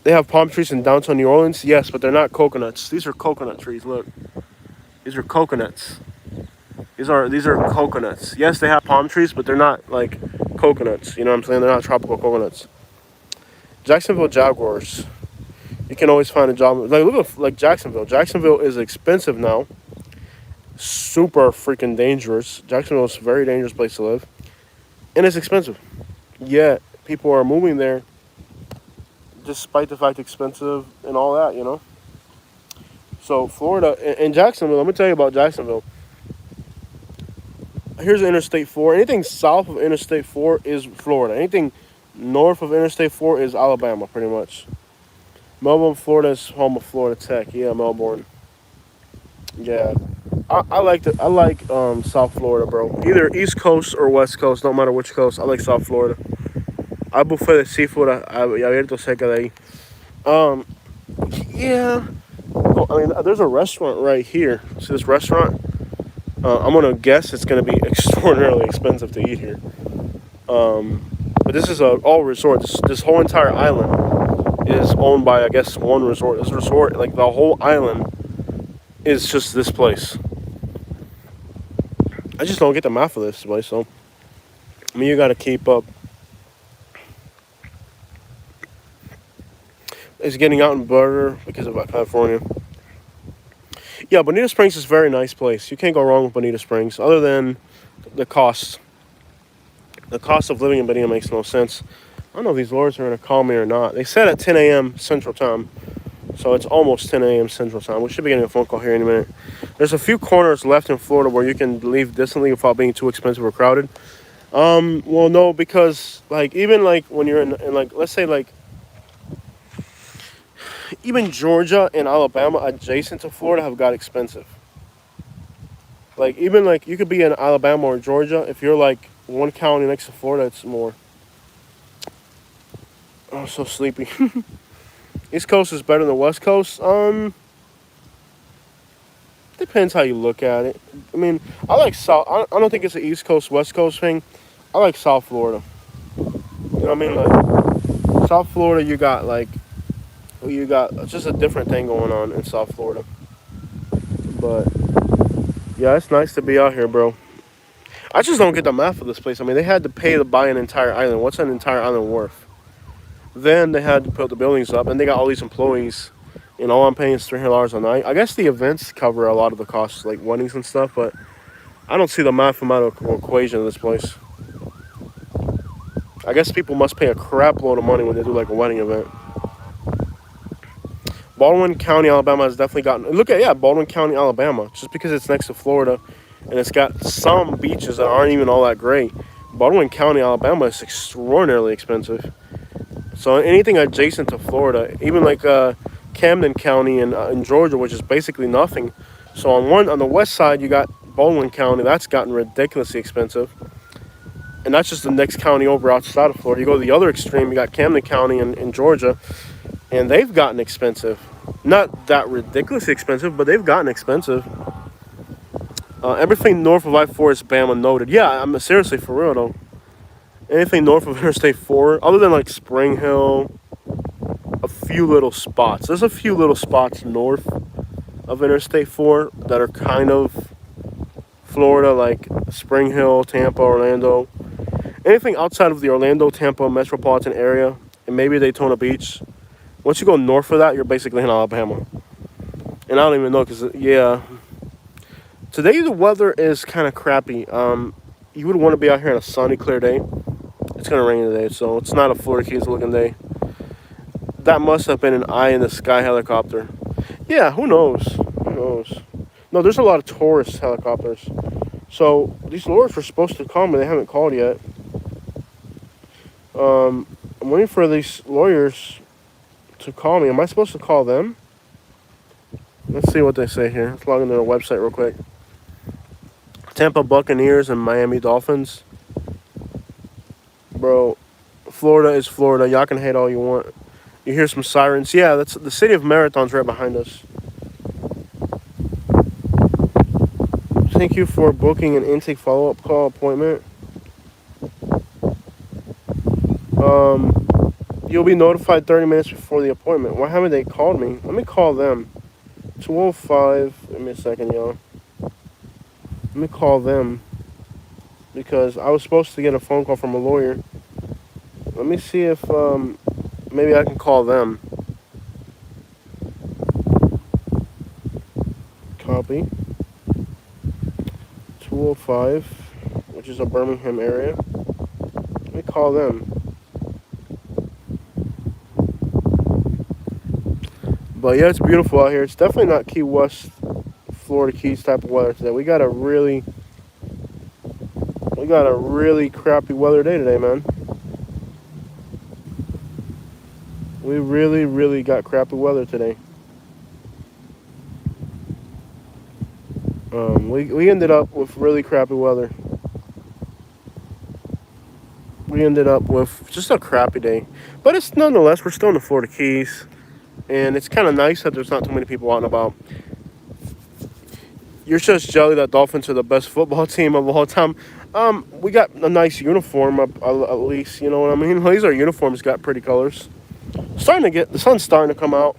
They have palm trees in downtown New Orleans, yes, but they're not coconuts. These are coconut trees. Look, these are coconuts. These are coconuts. Yes, they have palm trees, but they're not like coconuts. You know what I'm saying? They're not tropical coconuts. Jacksonville Jaguars. You can always find a job. Like look at like Jacksonville. Jacksonville is expensive now. Super freaking dangerous. Jacksonville is a very dangerous place to live, and it's expensive. Yet people are moving there, despite the fact it's expensive and all that. You know. So Florida and Jacksonville. Let me tell you about Jacksonville. Here's Interstate 4. Anything south of Interstate 4 is Florida. Anything north of Interstate 4 is Alabama, pretty much. Melbourne, Florida is home of Florida Tech. Yeah, Melbourne. Yeah, I like South Florida, bro. Either East Coast or West Coast, no matter which coast. I like South Florida. Hay buffet de seafood abierto cerca de ahí. Yeah. Oh, I mean, there's a restaurant right here. See this restaurant? I'm gonna guess it's gonna be extraordinarily expensive to eat here. But this is a all resort. This whole entire island is owned by I guess one resort. This resort, like the whole island, is just this place. I just don't get the math of this place. So I mean, you gotta keep up. It's getting out in butter because of California. Yeah, Bonita Springs is a very nice place. You can't go wrong with Bonita Springs, other than the cost. The cost of living in Bonita makes no sense. I don't know if these lawyers are going to call me or not. They said at 10 a.m. Central Time, so it's almost 10 a.m. Central Time. We should be getting a phone call here in a minute. There's a few corners left in Florida where you can leave distantly without being too expensive or crowded. Well, no, because like even like when you're in like let's say like even Georgia and Alabama adjacent to Florida have got expensive. Like even like you could be in Alabama or Georgia if you're like one county next to Florida, it's more. Oh, I'm so sleepy. East Coast is better than West Coast. Depends how you look at it. I mean, I like South. I don't think it's an East Coast West Coast thing. I like South Florida. You know what I mean? Like South Florida, you got just a different thing going on in South Florida. But yeah, it's nice to be out here, bro. I just don't get the math of this place. I mean, they had to pay to buy an entire island. What's an entire island worth? Then they had to put the buildings up, and they got all these employees. And all I'm paying is $300 a night. I guess the events cover a lot of the costs, like weddings and stuff, but I don't see the mathematical equation of this place. I guess people must pay a crap load of money when they do like a wedding event. Baldwin County, Alabama has definitely gotten... Baldwin County, Alabama. Just because it's next to Florida and it's got some beaches that aren't even all that great. Baldwin County, Alabama is extraordinarily expensive. So anything adjacent to Florida, even like Camden County in Georgia, which is basically nothing. So on the west side, you got Baldwin County. That's gotten ridiculously expensive. And that's just the next county over outside of Florida. You go to the other extreme, you got Camden County in Georgia. And they've gotten expensive. Not that ridiculously expensive, but they've gotten expensive. Everything north of I-4 is Bama noted. Yeah, I'm seriously for real though. Anything north of Interstate 4, other than like Spring Hill, a few little spots. There's a few little spots north of Interstate 4 that are kind of Florida, like Spring Hill, Tampa, Orlando. Anything outside of the Orlando, Tampa metropolitan area, and maybe Daytona Beach. Once you go north of that, you're basically in Alabama. And I don't even know because, yeah, Today the weather is kind of crappy. You would want to be out here on a sunny, clear day. It's gonna rain today, so it's not a Florida Keys looking day. That must have been an eye in the sky helicopter. Yeah, who knows? Who knows? No, there's a lot of tourist helicopters. So these lawyers were supposed to call me. They haven't called yet. I'm waiting for these lawyers to call me. Am I supposed to call them? Let's see what they say here. Let's log into their website real quick. Tampa Buccaneers and Miami Dolphins. Bro, Florida is Florida. Y'all can hate all you want. You hear some sirens. Yeah, that's the city of Marathon's right behind us. Thank you for booking an intake follow-up call appointment. You'll be notified 30 minutes before the appointment. Why haven't they called me? Let me call them. 205. Give me a second, y'all. Let me call them. Because I was supposed to get a phone call from a lawyer. Let me see if maybe I can call them. Copy. 205, which is a Birmingham area. Let me call them. But yeah, it's beautiful out here. It's definitely not Key West, Florida Keys type of weather today. We got a really crappy weather day today, man. We really got crappy weather today. We ended up with really crappy weather. We ended up with just a crappy day. But it's nonetheless, we're still in the Florida Keys. And it's kind of nice that there's not too many people out and about. You're just jelly that Dolphins are the best football team of all time. We got a nice uniform, at least, you know what I mean? At least our uniforms got pretty colors. The sun's starting to come out.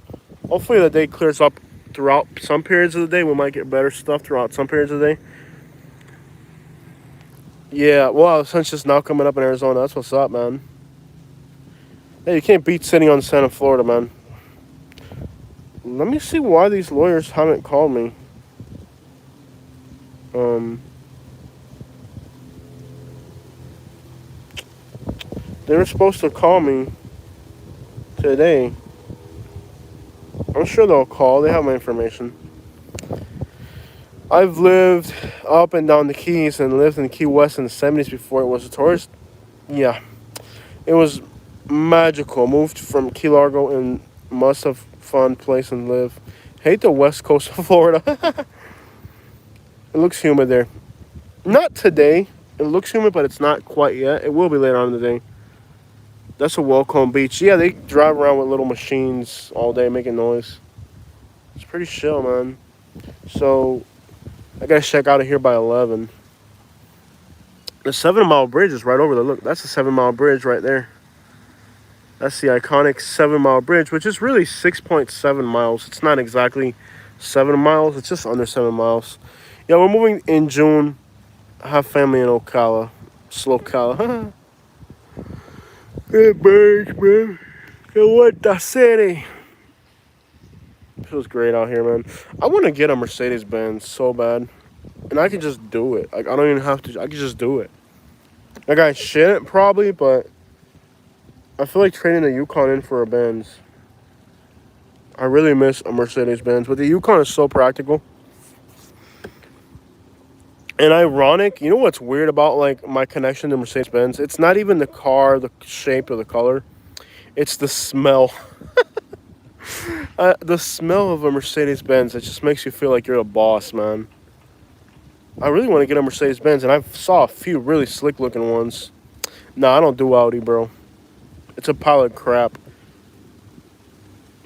Hopefully the day clears up throughout some periods of the day. We might get better stuff throughout some periods of the day. Yeah, well, the sun's just now coming up in Arizona. That's what's up, man. Hey, you can't beat sitting on Santa Florida, man. Let me see why these lawyers haven't called me. They were supposed to call me today. I'm sure they'll call. They have my information. I've lived up and down the Keys and lived in Key West in the 70s before it was a tourist. Yeah. It was magical. Moved from Key Largo and must have fun place and live. Hate the west coast of Florida. It looks humid there. Not today. It looks humid, but it's not quite yet. It will be later on in the day. That's a Welcome Beach. Yeah, they drive around with little machines all day making noise. It's pretty chill, man. So, I gotta check out of here by 11. The 7 Mile Bridge is right over there. Look, that's the 7 Mile Bridge right there. That's the iconic 7 Mile Bridge, which is really 6.7 miles. It's not exactly 7 miles. It's just under 7 miles. Yeah, we're moving in June. I have family in Ocala. Slocala. Good birds, man. What the city? Feels great out here, man. I want to get a Mercedes-Benz so bad. And I can just do it. Like, I don't even have to. I can just do it. Like, I shouldn't probably, but I feel like trading a Yukon in for a Benz. I really miss a Mercedes-Benz. But the Yukon is so practical. And ironic, you know what's weird about, like, my connection to Mercedes-Benz? It's not even the car, the shape, or the color. It's the smell. The smell of a Mercedes-Benz, it just makes you feel like you're a boss, man. I really want to get a Mercedes-Benz, and I saw a few really slick-looking ones. Nah, I don't do Audi, bro. It's a pile of crap.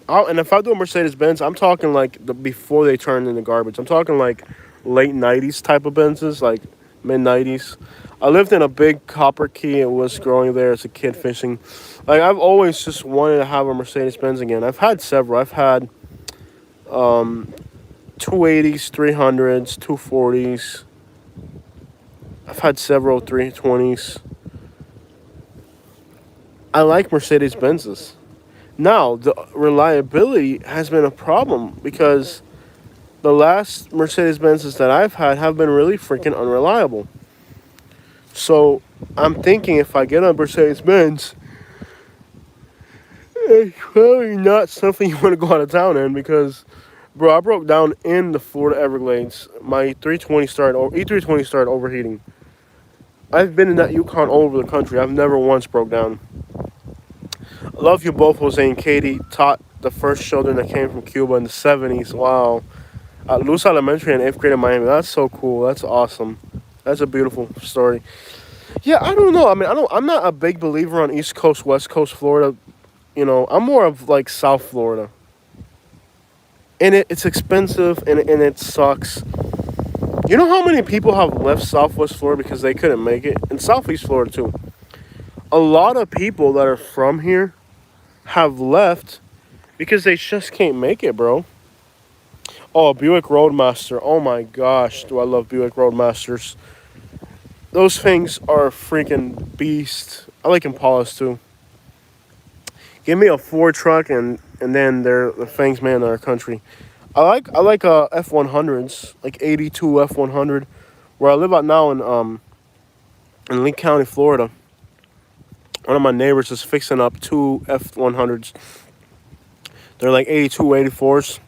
And if I do a Mercedes-Benz, I'm talking, like, before they turn into garbage. I'm talking, like, late 90s type of Benzes, like mid-90s. I lived in a big copper key and was growing there as a kid fishing. Like, I've always just wanted to have a Mercedes-Benz again. I've had several. I've had 280s, 300s, 240s. I've had several 320s. I like Mercedes-Benzes. Now, the reliability has been a problem because The last Mercedes Benzes that I've had have been really freaking unreliable. So I'm thinking if I get a Mercedes Benz, it's probably not something you want to go out of town in because, bro, I broke down in the Florida Everglades. My 320 started, E320 started overheating. I've been in that Yukon all over the country. I've never once broke down. I love you both, Jose and Katie. Taught the first children that came from Cuba in the 70s. Wow. At Luz Elementary in 8th grade in Miami. That's so cool. That's awesome. That's a beautiful story. Yeah, I don't know. I mean, I'm not a big believer on East Coast, West Coast Florida. You know, I'm more of like South Florida. And it's expensive and it sucks. You know how many people have left Southwest Florida because they couldn't make it? And Southeast Florida too. A lot of people that are from here have left because they just can't make it, bro. Oh, Buick Roadmaster. Oh my gosh, do I love Buick Roadmasters. Those things are a freaking beast. I like Impalas too. Give me a Ford truck and then they're the things, man, in our country. I like F100s, like 82 F100. Where I live out now in Lake County, Florida. One of my neighbors is fixing up two F100s. They're like 82, 84s.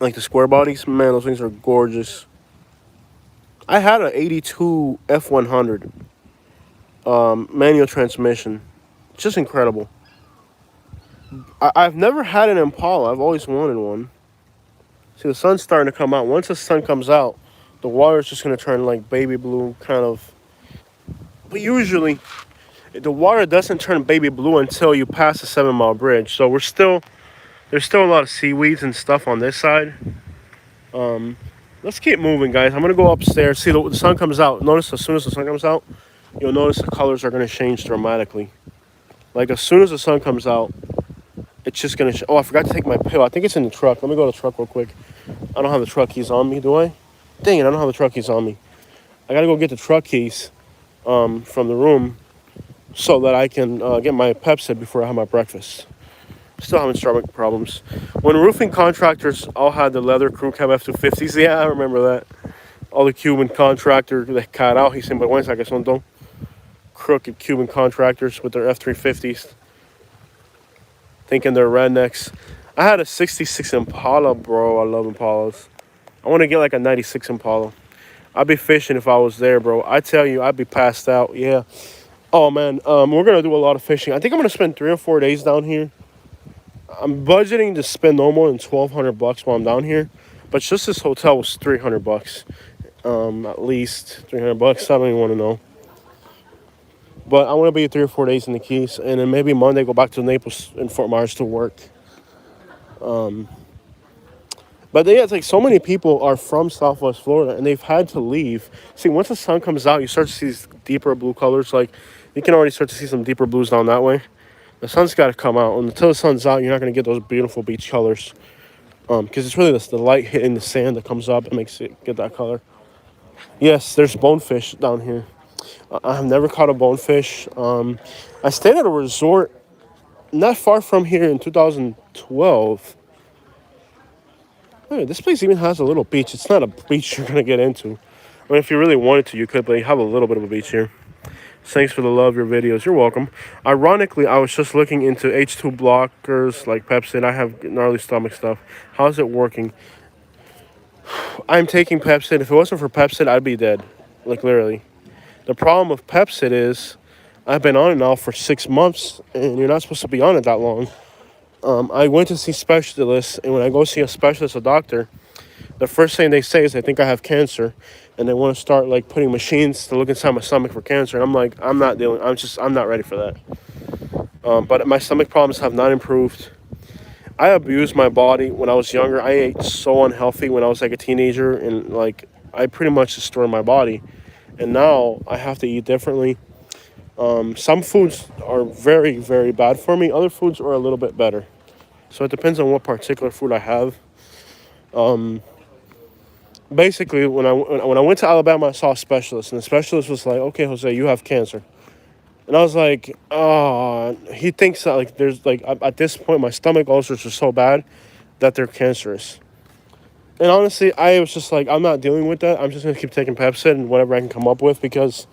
Like the square bodies. Man, those things are gorgeous. I had an 82 F100 manual transmission. Just incredible. I've never had an Impala. I've always wanted one. See, the sun's starting to come out. Once the sun comes out, the water's just going to turn like baby blue, kind of. But usually, the water doesn't turn baby blue until you pass the 7 Mile Bridge. So there's still a lot of seaweeds and stuff on this side. Let's keep moving, guys. I'm going to go upstairs. See, the sun comes out. Notice as soon as the sun comes out, you'll notice the colors are going to change dramatically. Like as soon as the sun comes out, it's just going to... Oh, I forgot to take my pill. I think it's in the truck. Let me go to the truck real quick. I don't have the truck keys on me, do I? Dang it, I don't have the truck keys on me. I got to go get the truck keys from the room so that I can get my Pepsi before I have my breakfast. Still having stomach problems. When roofing contractors all had the leather crew cab F-250s, yeah, I remember that. All the Cuban contractor, the carajo, y sinvergüenza que son todo. Crooked Cuban contractors with their F-350s. Thinking they're rednecks. I had a 66 Impala, bro. I love Impalas. I want to get like a 96 Impala. I'd be fishing if I was there, bro. I tell you, I'd be passed out, yeah. Oh, man, we're going to do a lot of fishing. I think I'm going to spend 3 or 4 days down here. I'm budgeting to spend no more than $1,200 while I'm down here. But just this hotel was $300. At least $300. I don't even want to know. But I want to be 3 or 4 days in the Keys. And then maybe Monday go back to Naples and Fort Myers to work. But yeah, it's like so many people are from Southwest Florida and they've had to leave. See, once the sun comes out, you start to see these deeper blue colors. Like, you can already start to see some deeper blues down that way. The sun's got to come out. And until the sun's out, you're not going to get those beautiful beach colors. Because it's really the light hitting the sand that comes up and makes it get that color. Yes, there's bonefish down here. I've never caught a bonefish. I stayed at a resort not far from here in 2012. Hey, this place even has a little beach. It's not a beach you're going to get into. I mean, if you really wanted to, you could, but you have a little bit of a beach here. Thanks for the love, your videos. You're welcome. Ironically, I was just looking into H2 blockers like Pepsi. I have gnarly stomach stuff. How's it working? I'm taking Pepsi. If it wasn't for Pepsi, I'd be dead. Like, literally. The problem with Pepsi is I've been on it now for 6 months, and you're not supposed to be on it that long. I went to see specialists, and when I go see a specialist, a doctor, the first thing they say is they think I have cancer, and they want to start like putting machines to look inside my stomach for cancer. And I'm like, I'm not ready for that. But my stomach problems have not improved. I abused my body when I was younger. I ate so unhealthy when I was like a teenager, and like I pretty much destroyed my body. And now I have to eat differently. Some foods are very, very bad for me. Other foods are a little bit better. So it depends on what particular food I have. Basically, when I went to Alabama, I saw a specialist. And the specialist was like, okay, Jose, you have cancer. And I was like, oh, he thinks that like there's like, at this point, my stomach ulcers are so bad that they're cancerous. And honestly, I was just like, I'm not dealing with that. I'm just going to keep taking Pepcid and whatever I can come up with because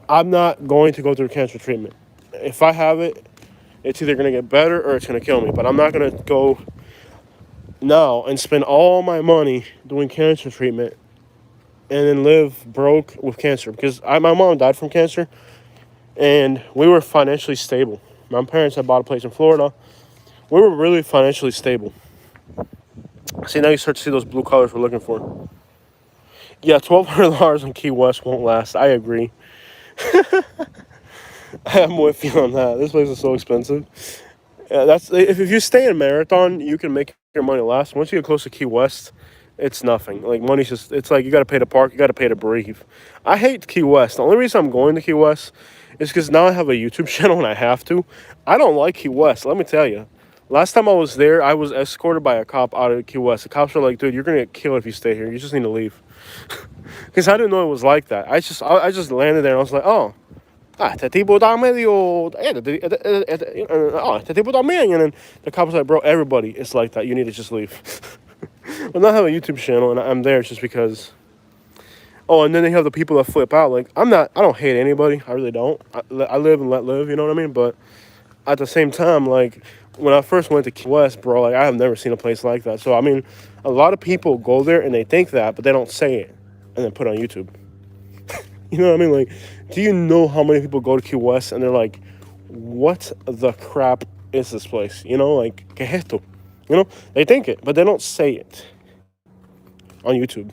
I'm not going to go through cancer treatment. If I have it, it's either going to get better or it's going to kill me. But I'm not going to go now and spend all my money doing cancer treatment and then live broke with cancer. Because my mom died from cancer and we were financially stable. My parents had bought a place in Florida. We were really financially stable. See, now you start to see those blue colors we're looking for. Yeah, $1,200 in Key West won't last. I agree. I'm with you on that. This place is so expensive. Yeah, that's if you stay in Marathon, you can make your money last. Once you get close to Key West, it's nothing. Like money's just it's like you got to pay to park, you got to pay to breathe. I hate Key West. The only reason I'm going to Key West is because now I have a YouTube channel and I have to. I don't like Key West. Let me tell you. Last time I was there, I was escorted by a cop out of Key West. The cops were like, "Dude, you're gonna get killed if you stay here. You just need to leave." Because I didn't know it was like that. I just landed there and I was like, "Oh, este tipo está medio, este tipo también." And then the cop was like, "Bro, everybody is like that. You need to just leave." But now I have a YouTube channel and I'm there just because. Oh, and then they have the people that flip out. Like, I don't hate anybody. I really don't. I live and let live, you know what I mean? But at the same time, like, when I first went to Key West, bro, like, I have never seen a place like that. So, I mean, a lot of people go there and they think that, but they don't say it and then put it on YouTube. You know what I mean? Like, do you know how many people go to Key West and they're like, what the crap is this place? You know, like, ¿qué es esto? You know, they think it, but they don't say it on YouTube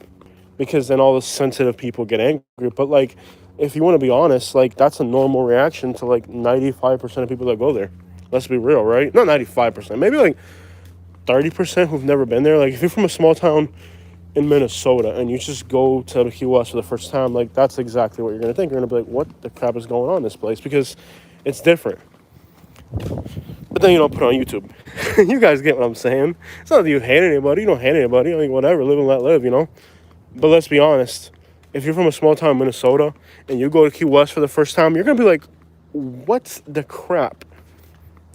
because then all the sensitive people get angry. But, like, if you want to be honest, like, that's a normal reaction to, like, 95% of people that go there. Let's be real, right? Not 95%. Maybe, like, 30% who've never been there. Like, if you're from a small town in Minnesota and you just go to Key West for the first time, like, that's exactly what you're going to think. You're going to be like, what the crap is going on in this place? Because it's different. But then you don't put it on YouTube. You guys get what I'm saying. It's not that you hate anybody. You don't hate anybody. Like, whatever. Live and let live, you know? But let's be honest. If you're from a small town in Minnesota and you go to Key West for the first time, you're going to be like, what's the crap?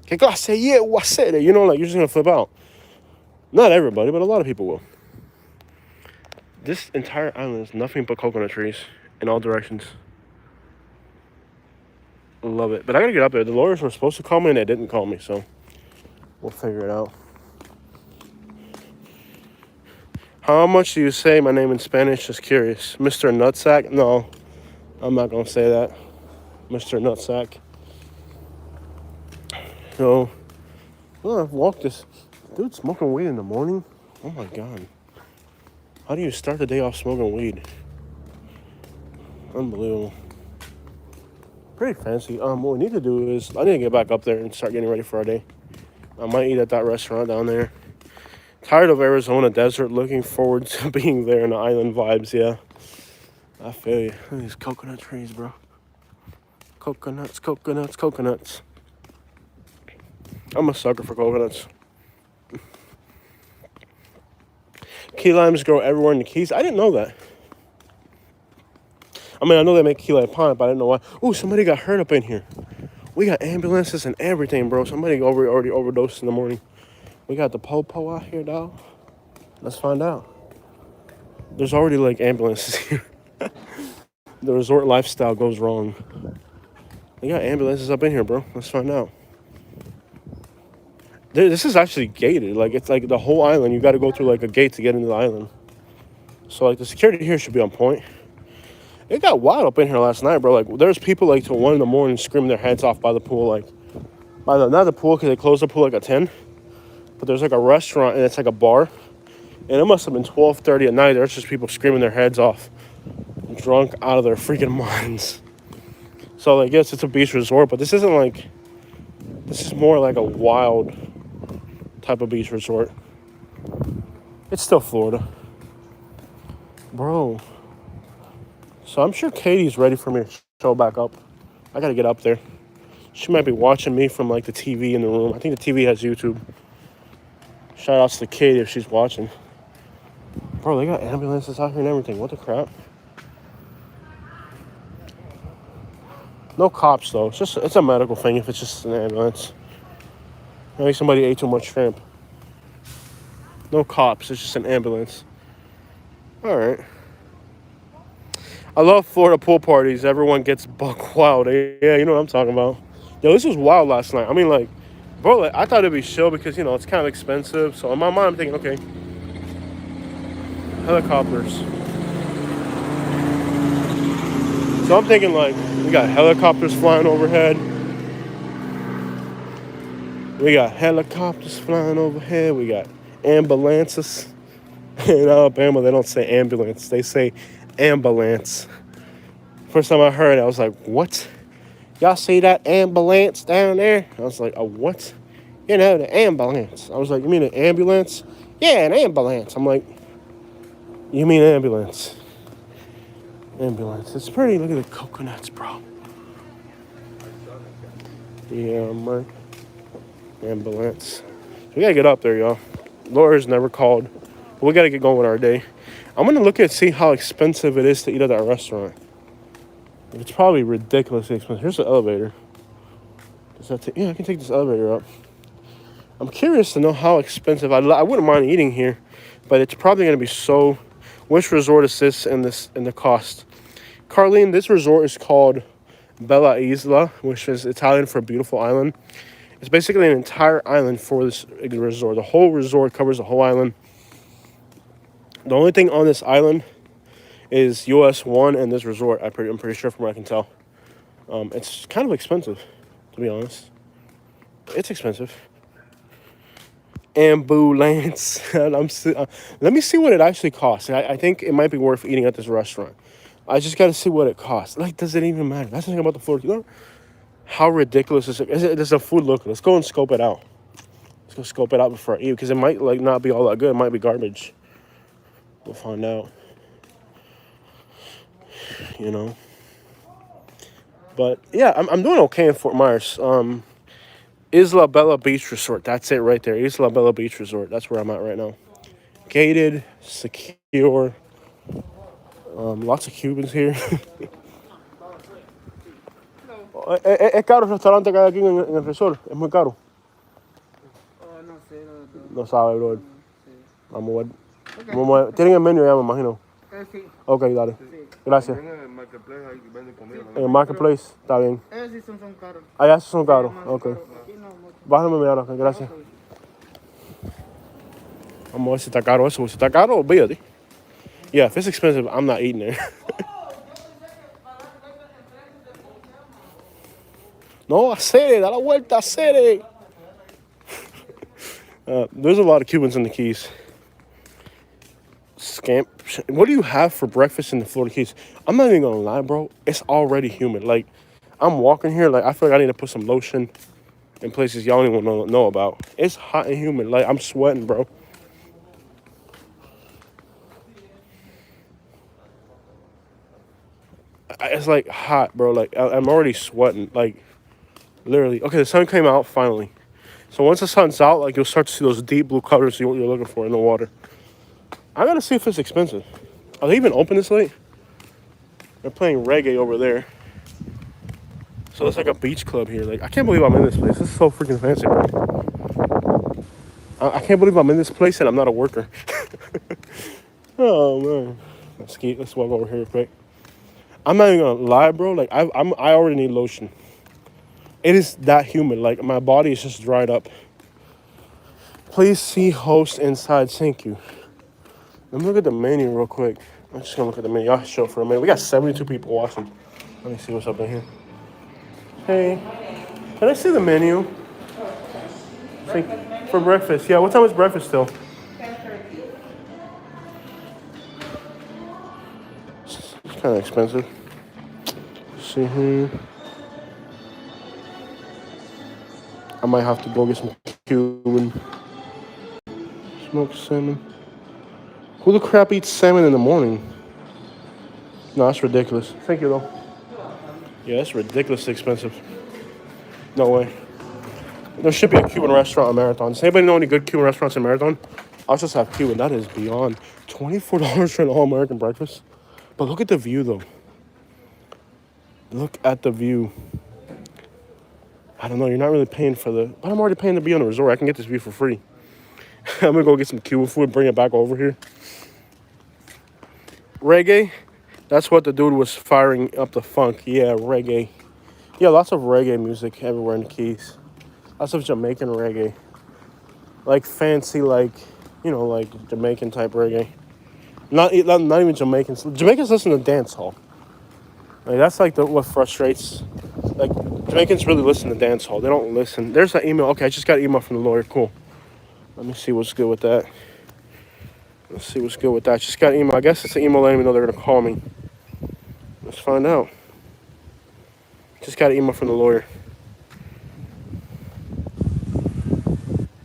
You know, like, you're just going to flip out. Not everybody, but a lot of people will. This entire island is nothing but coconut trees in all directions. Love it. But I gotta get up there. The lawyers were supposed to call me and they didn't call me, so we'll figure it out. How much do you say my name in Spanish? Just curious. Mr. Nutsack? No, I'm not gonna say that. Mr. Nutsack. So, well, I've walked this. Dude, smoking weed in the morning? Oh my God. How do you start the day off smoking weed? Unbelievable. Pretty fancy. What we need to do is, I need to get back up there and start getting ready for our day. I might eat at that restaurant down there. Tired of Arizona desert. Looking forward to being there in the island vibes, yeah. I feel you. Look at these coconut trees, bro. Coconuts, coconuts, coconuts. I'm a sucker for coconuts. Key limes grow everywhere in the Keys. I didn't know that. I mean, I know they make key lime pie, but I didn't know why. Ooh, somebody got hurt up in here. We got ambulances and everything, bro. Somebody already overdosed in the morning. We got the po-po out here, dog. Let's find out. There's already, like, ambulances here. The resort lifestyle goes wrong. They got ambulances up in here, bro. Let's find out. This is actually gated. Like, it's like the whole island. You got to go through, like, a gate to get into the island. So, like, the security here should be on point. It got wild up in here last night, bro. Like, there's people, like, till 1 a.m. screaming their heads off by the pool. Like, not the pool, because they closed the pool, like, at 10. But there's, like, a restaurant, and it's, like, a bar. And it must have been 12:30 at night. There's just people screaming their heads off. Drunk out of their freaking minds. So, like, yes, it's a beach resort. But this isn't, like... This is more like a wild type of beach resort. It's still Florida. Bro... So I'm sure Katie's ready for me to show back up. I gotta get up there. She might be watching me from, like, the TV in the room. I think the TV has YouTube. Shout outs to Katie if she's watching. Bro, they got ambulances out here and everything. What the crap? No cops, though. It's a medical thing if it's just an ambulance. Maybe somebody ate too much shrimp. No cops. It's just an ambulance. All right. I love Florida pool parties. Everyone gets buck wild. Yeah, you know what I'm talking about. Yo, this was wild last night. I mean, like, bro, like, I thought it'd be chill because, you know, it's kind of expensive. So in my mind, I'm thinking, okay, helicopters. So I'm thinking, like, we got helicopters flying overhead. We got helicopters flying overhead. We got ambulances. In Alabama, they don't say ambulance. They say ambulance. First time I heard it, I was like, what? Y'all see that ambulance down there? I was like, a what? You know, the ambulance. I was like, you mean an ambulance? Yeah, an ambulance. I'm like, you mean ambulance? Ambulance. It's pretty. Look at the coconuts, bro. Yeah, man. Ambulance. We gotta get up there, y'all. Laura's never called. But we gotta get going with our day. I'm gonna look at see how expensive it is to eat at that restaurant. It's probably ridiculously expensive. Here's the elevator. Yeah, I can take this elevator up. I'm curious to know how expensive. I wouldn't mind eating here, but it's probably gonna be so. Which resort is this in the cost? Carlene, this resort is called Bella Isla, which is Italian for beautiful island. It's basically an entire island for this resort. The whole resort covers the whole island. The only thing on this island is US 1 and this resort. I'm pretty sure from what I can tell. It's kind of expensive, to be honest. It's expensive. Ambulance. Let me see what it actually costs. I think it might be worth eating at this restaurant. I just got to see what it costs. Like, does it even matter? That's the thing about the Florida. You know how ridiculous is it? Does the food look? Let's go and scope it out. Let's go scope it out before I eat because it might like not be all that good. It might be garbage. We'll find out. You know. But yeah, I'm doing okay in Fort Myers. Isla Bella Beach Resort. That's it right there. Isla Bella Beach Resort. That's where I'm at right now. Gated, secure. Lots of Cubans here. Es caro el restaurante que hay aquí en el resort. Es muy caro. No sé, No sabe, bro. Vamos a ver. Vamos a ver. Tienen el menú ya, me imagino. Sí. Ok, dale. Sí. Gracias. En el marketplace ahí venden comida. En el marketplace, está bien. Ellos sí son caros. Allá esos son caros. Más Ok. caros. Aquí no mucho. Bájame mi ahora, gracias. Vamos a ver si está caro eso. Si está caro, olvídate. Yeah, if it's expensive, I'm not eating there. No, hacer, da la vuelta, hacer. There's a lot of Cubans in the Keys. Scamp. What do you have for breakfast in the Florida Keys? I'm not even gonna lie, bro. It's already humid. Like, I'm walking here, like, I feel like I need to put some lotion in places y'all don't even know about. It's hot and humid. Like, I'm sweating, bro. It's like hot, bro. Like, I'm already sweating. Like, literally. Okay, the sun came out finally. So once the sun's out, like, you'll start to see those deep blue colors, see what you're looking for in the water. I gotta see if it's expensive. Are they even open this late? They're playing reggae over there. So it's like a beach club here. Like, I can't believe I'm in this place. This is so freaking fancy, bro. I can't believe I'm in this place and I'm not a worker. Oh, man. Let's walk over here real quick. I'm not even gonna lie, bro. Like, I already need lotion. It is that humid. Like, my body is just dried up. Please see host inside. Thank you. Let me look at the menu real quick. I'm just gonna look at the menu. I'll show for a minute. We got 72 people watching. Let me see what's up in here. Hey, can I see the menu? For breakfast. Yeah, what time is breakfast still? 10:30. It's kind of expensive. Let's see here. I might have to go get some Cuban smoked salmon. Who the crap eats salmon in the morning? No, that's ridiculous. Thank you, though. Yeah, that's ridiculously expensive. No way. There should be a Cuban restaurant in Marathon. Does anybody know any good Cuban restaurants in Marathon? I'll just have Cuban. That is beyond. $24 for an all-American breakfast. But look at the view, though. Look at the view. I don't know. You're not really paying for the... But I'm already paying to be on the resort. I can get this view for free. I'm gonna go get some Cuban food and bring it back over here. Reggae. That's what the dude was firing up the funk. Yeah, reggae. Yeah, lots of reggae music everywhere in the Keys. Lots of Jamaican reggae. Like fancy, like, like Jamaican type reggae. Not even Jamaicans. Jamaicans listen to dance hall. Like that's like what frustrates. Like Jamaicans really listen to dance hall. They don't listen. There's that email. Okay, I just got an email from the lawyer. Cool. Let me see what's good with that. Let's see what's good with that. Just got an email. I guess it's an email letting me know they're gonna call me. Let's find out. Just got an email from the lawyer.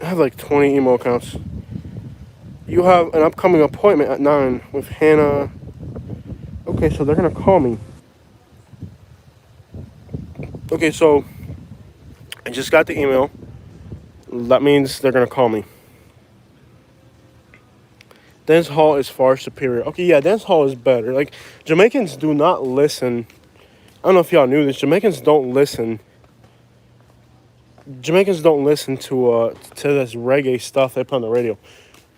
I have like 20 email accounts. You have an upcoming appointment at 9 with Hannah. Okay, so they're gonna call me. Okay, so I just got the email. That means they're gonna call me. Dance hall is far superior. Okay, yeah, dance hall is better. Like Jamaicans do not listen. I don't know if y'all knew this. Jamaicans don't listen to this reggae stuff they put on the radio.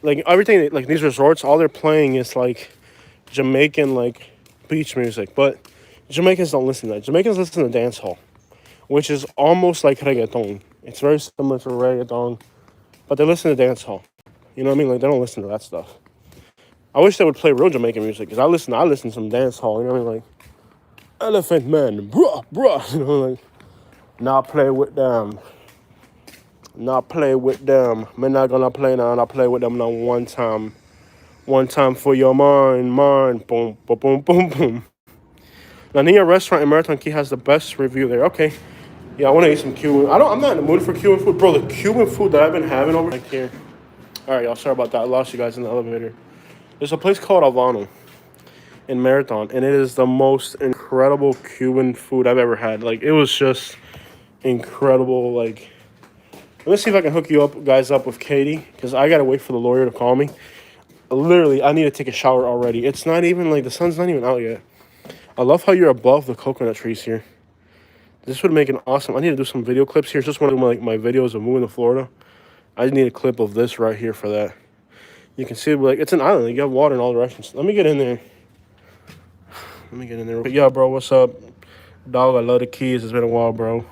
Like everything, like these resorts, all they're playing is like Jamaican like beach music. But Jamaicans don't listen to that. Jamaicans listen to dance hall, which is almost like reggaeton. It's very similar to reggaeton, but they listen to dance hall. You know what I mean? Like they don't listen to that stuff. I wish they would play real Jamaican music because I listen to some dance hall. You know what I mean? Like Elephant Man, bruh. You know, like not play with them. Not play with them. Me not gonna play now. Not play with them now one time. One time for your mind. Boom, boom, boom, boom, boom. Now, Nia Restaurant in Marathon Key has the best review there. Okay. Yeah, I want to eat some Cuban. I'm not in the mood for Cuban food. Bro, the Cuban food that I've been having over here. All right, y'all. Sorry about that. I lost you guys in the elevator. There's a place called Havana in Marathon, and it is the most incredible Cuban food I've ever had. Like, it was just incredible. Like, let's see if I can hook you guys up with Katie, because I got to wait for the lawyer to call me. Literally, I need to take a shower already. It's not even, like, the sun's not even out yet. I love how you're above the coconut trees here. This would make an awesome... I need to do some video clips here. It's just one of my videos of moving to Florida. I just need a clip of this right here for that. You can see, like, it's an island. You have water in all directions. Let me get in there. But yeah, bro, what's up? Dog, I love the Keys. It's been a while, bro.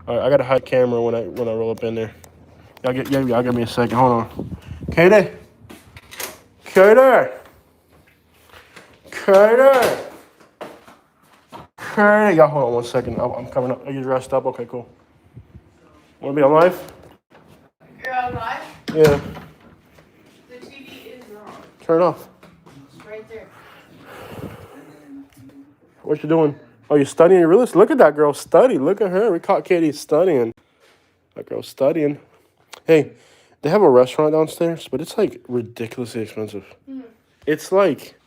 All right, I got to hide camera when I roll up in there. Y'all give me a second. Hold on. Katie. Y'all hold on one second. I'm coming up. Are you dressed up? Okay, cool. Want to be on live? You're on live? Yeah. The TV is on. Turn it off. It's right there. What you doing? Oh, you studying real estate? Look at that girl study. Look at her. We caught Katie studying. That girl's studying. Hey, they have a restaurant downstairs, but it's like ridiculously expensive. It's like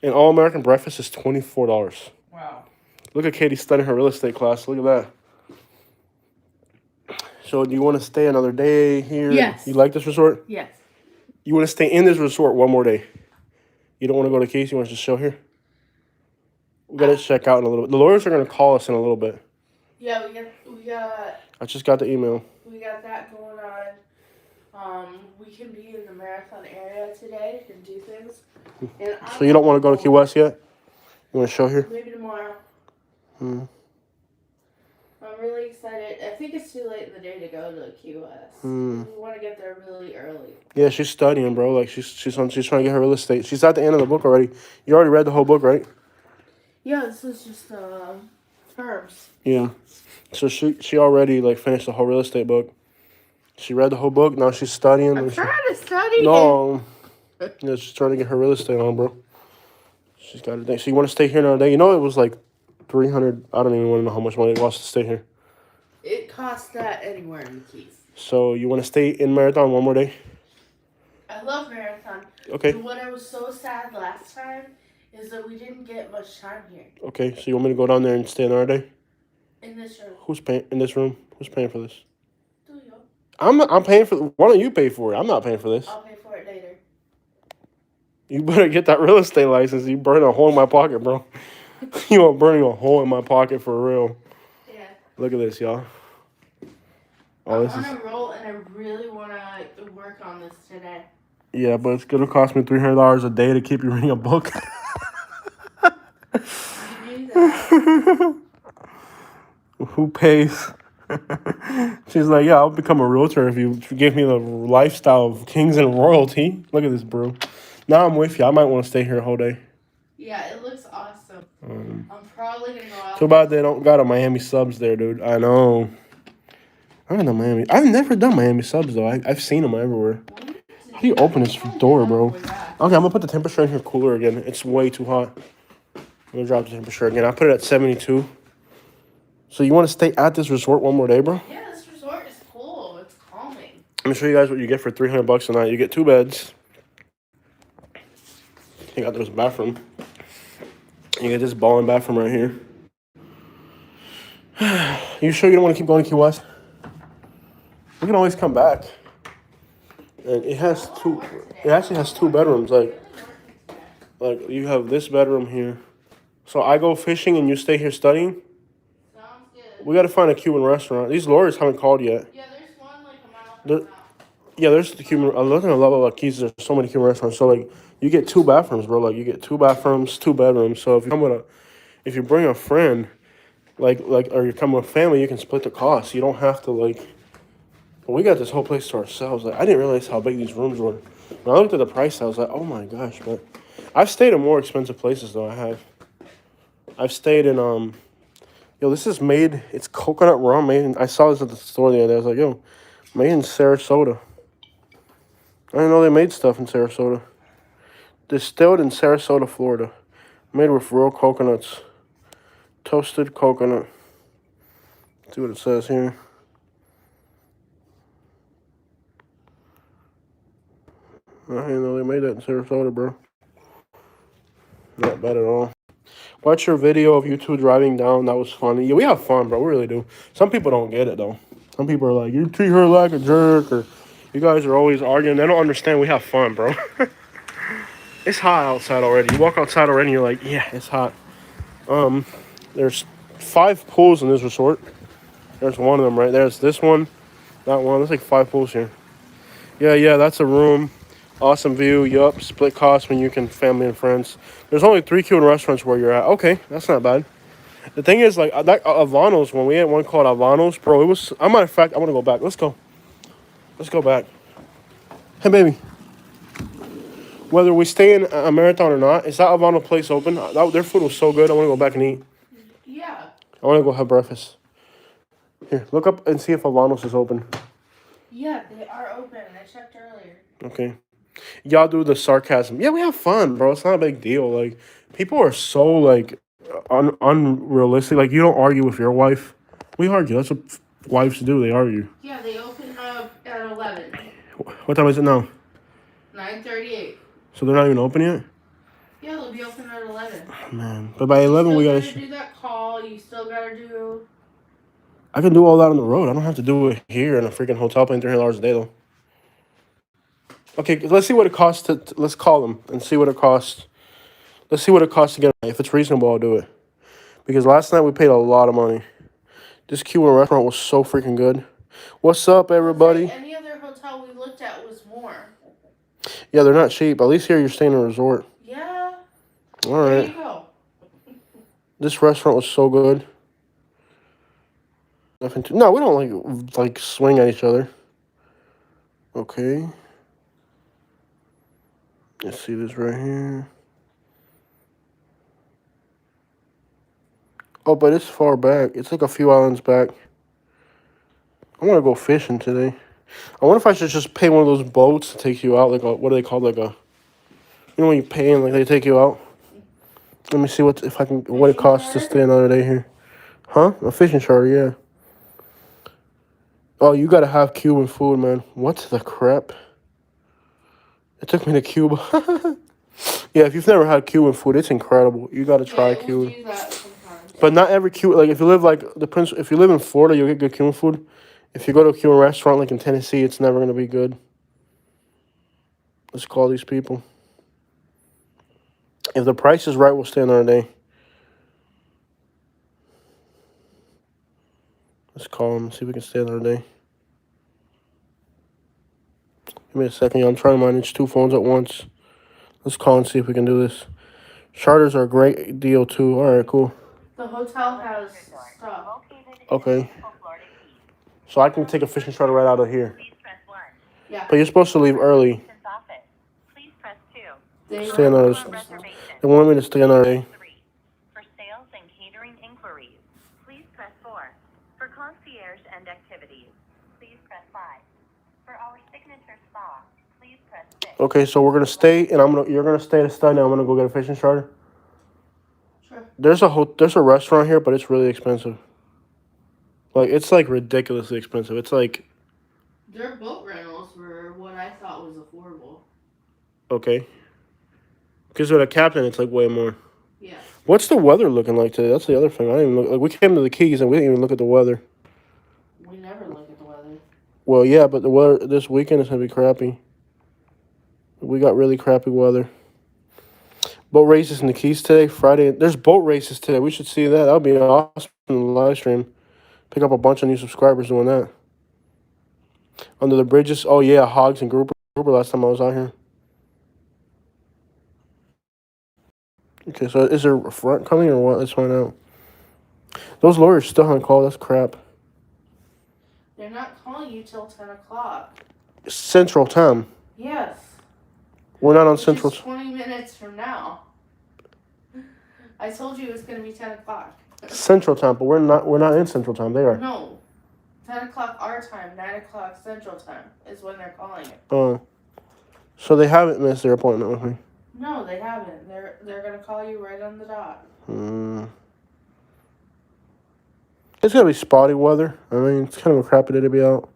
an all-American breakfast is $24. Wow. Look at Katie studying her real estate class. Look at that. So do you want to stay another day here? Yes. You like this resort? Yes. You want to stay in this resort one more day? You don't want to go to Keys? You want to just chill here? We got to check out in a little bit. The lawyers are going to call us in a little bit. Yeah, we got. I just got the email. We got that going on. We can be in the Marathon area today and do things. And So you don't want to go to Key West yet? You want to show here? Maybe tomorrow. I'm really excited. I think it's too late in the day to go to Key West. We want to get there really early. Yeah, she's studying, bro. Like she's trying to get her real estate. She's at the end of the book already. You already read the whole book, right? Yeah, this is just terms. Yeah. So she already like finished the whole real estate book. She read the whole book. Now she's studying. I'm trying to study. No. Yeah, she's trying to get her real estate on, bro. She's got a thing. So you want to stay here another day? You know it was like $300. I don't even want to know how much money it costs to stay here. It costs that anywhere in the Keys. So you want to stay in Marathon one more day? I love Marathon. Okay. But what I was so sad last time is that we didn't get much time here. Okay, so you want me to go down there and stay another day? In this room. Who's paying in this room? Who's paying for this? Do you? I'm paying for. Why don't you pay for it? I'm not paying for this. I'll pay for it later. You better get that real estate license. You burn a hole in my pocket, bro. You are burning a hole in my pocket for real. Yeah. Look at this, y'all. Oh, this I'm is. on a roll and I really want to work on this today. Yeah, but it's gonna cost me $300 a day to keep you reading a book. You do that. Who pays? She's like, yeah, I'll become a realtor if you give me the lifestyle of kings and royalty. Look at this, bro. Now I'm with you. I might want to stay here a whole day. Yeah, it looks awesome. I'm probably going to go out. Too bad they don't got a Miami Subs there, dude. I know. I haven't done Miami. I've never done Miami Subs, though. I've seen them everywhere. How do you open this door, bro? Okay, I'm going to put the temperature in here cooler again. It's way too hot. I'm going to drop the temperature again. I put it at 72. So you want to stay at this resort one more day, bro? Yeah, this resort is cool. It's calming. Let me show you guys what you get for $300 a night. You get 2 beds. You got this bathroom. You get this ball and bathroom right here. You sure you don't want to keep going to Key West? We can always come back. And it has two. It actually has 2 bedrooms. Like you have this bedroom here. So I go fishing and you stay here studying. Sounds good. We got to find a Cuban restaurant. These lawyers haven't called yet. Yeah, there's one like a mile from now. Yeah, there's the Cuban. I love like Keys. There's so many Cuban restaurants. So like, you get 2 bathrooms, bro. Like you get 2 bathrooms, 2 bedrooms. So if you bring a friend, or you come with family, you can split the cost. You don't have to like. But we got this whole place to ourselves. Like I didn't realize how big these rooms were. When I looked at the price, I was like, oh my gosh. But I've stayed in more expensive places though. I've stayed in Yo, this is made. It's coconut rum made. I saw this at the store the other day. I was like, yo, made in Sarasota. I didn't know they made stuff in Sarasota. Distilled in Sarasota, Florida. Made with real coconuts. Toasted coconut. Let's see what it says here. I didn't know they made that in Sarasota, bro. Not bad at all. Watch your video of you 2 driving down. That was funny. Yeah, we have fun, bro. We really do. Some people don't get it, though. Some people are like, you treat her like a jerk, or you guys are always arguing. They don't understand we have fun, bro. It's hot outside already. You walk outside already and you're like, yeah, it's hot. There's 5 pools in this resort. There's one of them right there. There's this one, that one. There's like 5 pools here. Yeah, that's a room. Awesome view. Yup. Split cost when you can family and friends. There's only 3 Cuban restaurants where you're at. Okay, that's not bad. The thing is, like, that Avanos, when we had one called Avanos, bro, it was, as a matter of fact, I want to go back. Let's go. Let's go back. Hey, baby. Whether we stay in a marathon or not, is that Havana place open? Their food was so good. I want to go back and eat. Yeah. I want to go have breakfast. Here, look up and see if Havanos is open. Yeah, they are open. I checked earlier. Okay. Y'all do the sarcasm. Yeah, we have fun, bro. It's not a big deal. Like, people are so, like, unrealistic. Like, you don't argue with your wife. We argue. That's what wives do. They argue. Yeah, they open up at 11. What time is it now? 9:38. So they're not even open yet? Yeah, they'll be open at 11. Oh, man. But by 11, we gotta gotta do that call. You still gotta do. I can do all that on the road. I don't have to do it here in a freaking hotel paying $300 a day, though. Okay, let's see what it costs to let's call them and see what it costs. Let's see what it costs to get. If it's reasonable, I'll do it. Because last night we paid a lot of money. This Cuban restaurant was so freaking good. What's up, everybody? Any other hotel we looked at was more. Yeah, they're not cheap. At least here you're staying in a resort. Yeah. All right. There you go. This restaurant was so good. Nothing to, no, we don't like swing at each other. Okay. Let's see this right here. Oh, but it's far back. It's like a few islands back. I want to go fishing today. I wonder if I should just pay one of those boats to take you out. Like, what are they called? Like a, you know when you pay and like they take you out? Let me see what it costs to stay another day here. Huh? A fishing charter, yeah. Oh, you gotta have Cuban food, man. What the crap? It took me to Cuba. Yeah, if you've never had Cuban food, it's incredible. You gotta try Cuban. Do that sometimes. But not every Cuban. Like if you live if you live in Florida, you'll get good Cuban food. If you go to a Cuban restaurant like in Tennessee, it's never gonna be good. Let's call these people. If the price is right, we'll stay another day. Let's call them and see if we can stay another day. Give me a second, y'all. I'm trying to manage 2 phones at once. Let's call and see if we can do this. Charters are a great deal too. All right, cool. The hotel has stuff. Okay. So I can take a fishing charter right out of here. Yeah. But you're supposed to leave early. They Stay another. They want me to stay another day. For sales and catering inquiries, please press 4. For concierge and activities, please press 5. For our signature spa, please press 6. Okay, so we're gonna stay, and you're gonna stay to study. I'm gonna go get a fishing charter. Sure. There's a restaurant here, but it's really expensive. Like it's like ridiculously expensive. It's like Their boat rentals were what I thought was affordable. okay. Because with a captain, it's like way more. Yeah. What's the weather looking like today? That's the other thing. I didn't even look. Like we came to the Keys and we didn't even look at the weather. We never look at the weather. Well, yeah, but the weather this weekend is gonna be crappy. We got really crappy weather. Boat races in the Keys today, Friday. There's boat races today. We should see that. That would be awesome in the live stream. Pick up a bunch of new subscribers doing that. Under the bridges. Oh yeah, Hogs and Grouper last time I was out here. Okay, so is there a front coming or what? Let's find out. Those lawyers still on call. That's crap. They're not calling you till 10 o'clock. Central time. Yes. We're not on Which Central. is 20 minutes from now. I told you it was going to be 10 o'clock. Central time, but we're not in Central time. They are. No. 10 o'clock our time, 9 o'clock Central time is when they're calling it. Oh. So they haven't missed their appointment with me. No, they haven't. They're going to call you right on the dot. It's gonna be spotty weather. I mean, it's kind of a crappy day to be out.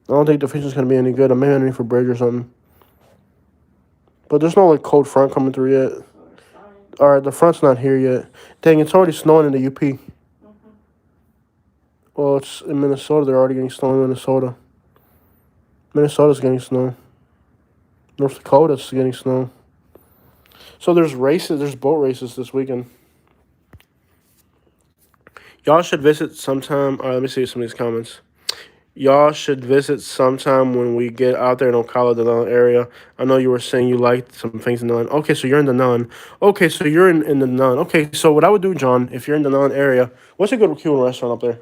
I don't think the fishing's gonna be any good. I may have for bridge or something. But there's no like cold front coming through yet. So it's fine. All right, the front's not here yet. Dang, it's already snowing in the UP. Mm-hmm. Well, it's in Minnesota. They're already getting snow in Minnesota. Minnesota's getting snow. North Dakota's getting snow. So there's races. There's boat races this weekend. Y'all should visit sometime. All right, let me see some of these comments. Y'all should visit sometime when we get out there in Ocala, the Nun area. I know you were saying you liked some things in the Nun. Okay, so you're in the Nun. Okay, so you're in the Nun. Okay, so what I would do, John, if you're in the Nun area, what's a good Cuban restaurant up there?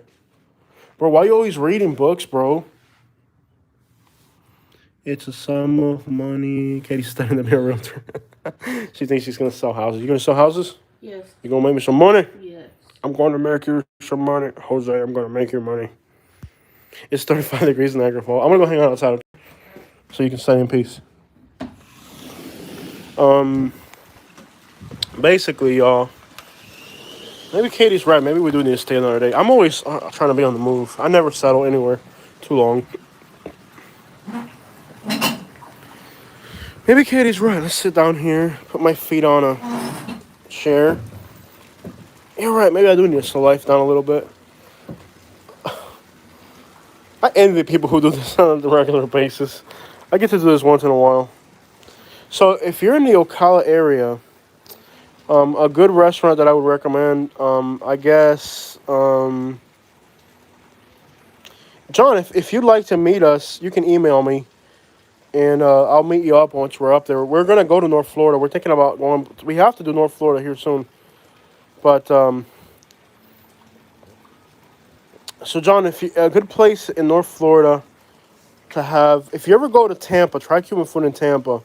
Bro, why you always reading books, bro? It's a sum of money. Katie's standing in the mirror realtor. She thinks she's going to sell houses. You going to sell houses? Yes. You going to make me some money? Yes. I'm going to make you some money. Jose, I'm going to make you money. It's 35 degrees in Niagara Falls. I'm going to go hang out outside so you can study in peace. Basically, y'all, maybe Katie's right. Maybe we do need to stay another day. I'm always trying to be on the move. I never settle anywhere too long. Maybe Katie's right. Let's sit down here, put my feet on a chair. You're right. Maybe I do need to slow life down a little bit. I envy people who do this on a regular basis. I get to do this once in a while. So if you're in the Ocala area, a good restaurant that I would recommend, I guess, John, if you'd like to meet us, you can email me. And I'll meet you up once we're up there. We're going to go to North Florida. We're thinking about going. We have to do North Florida here soon. But, so John, a good place in North Florida to have, if you ever go to Tampa, try Cuban food in Tampa.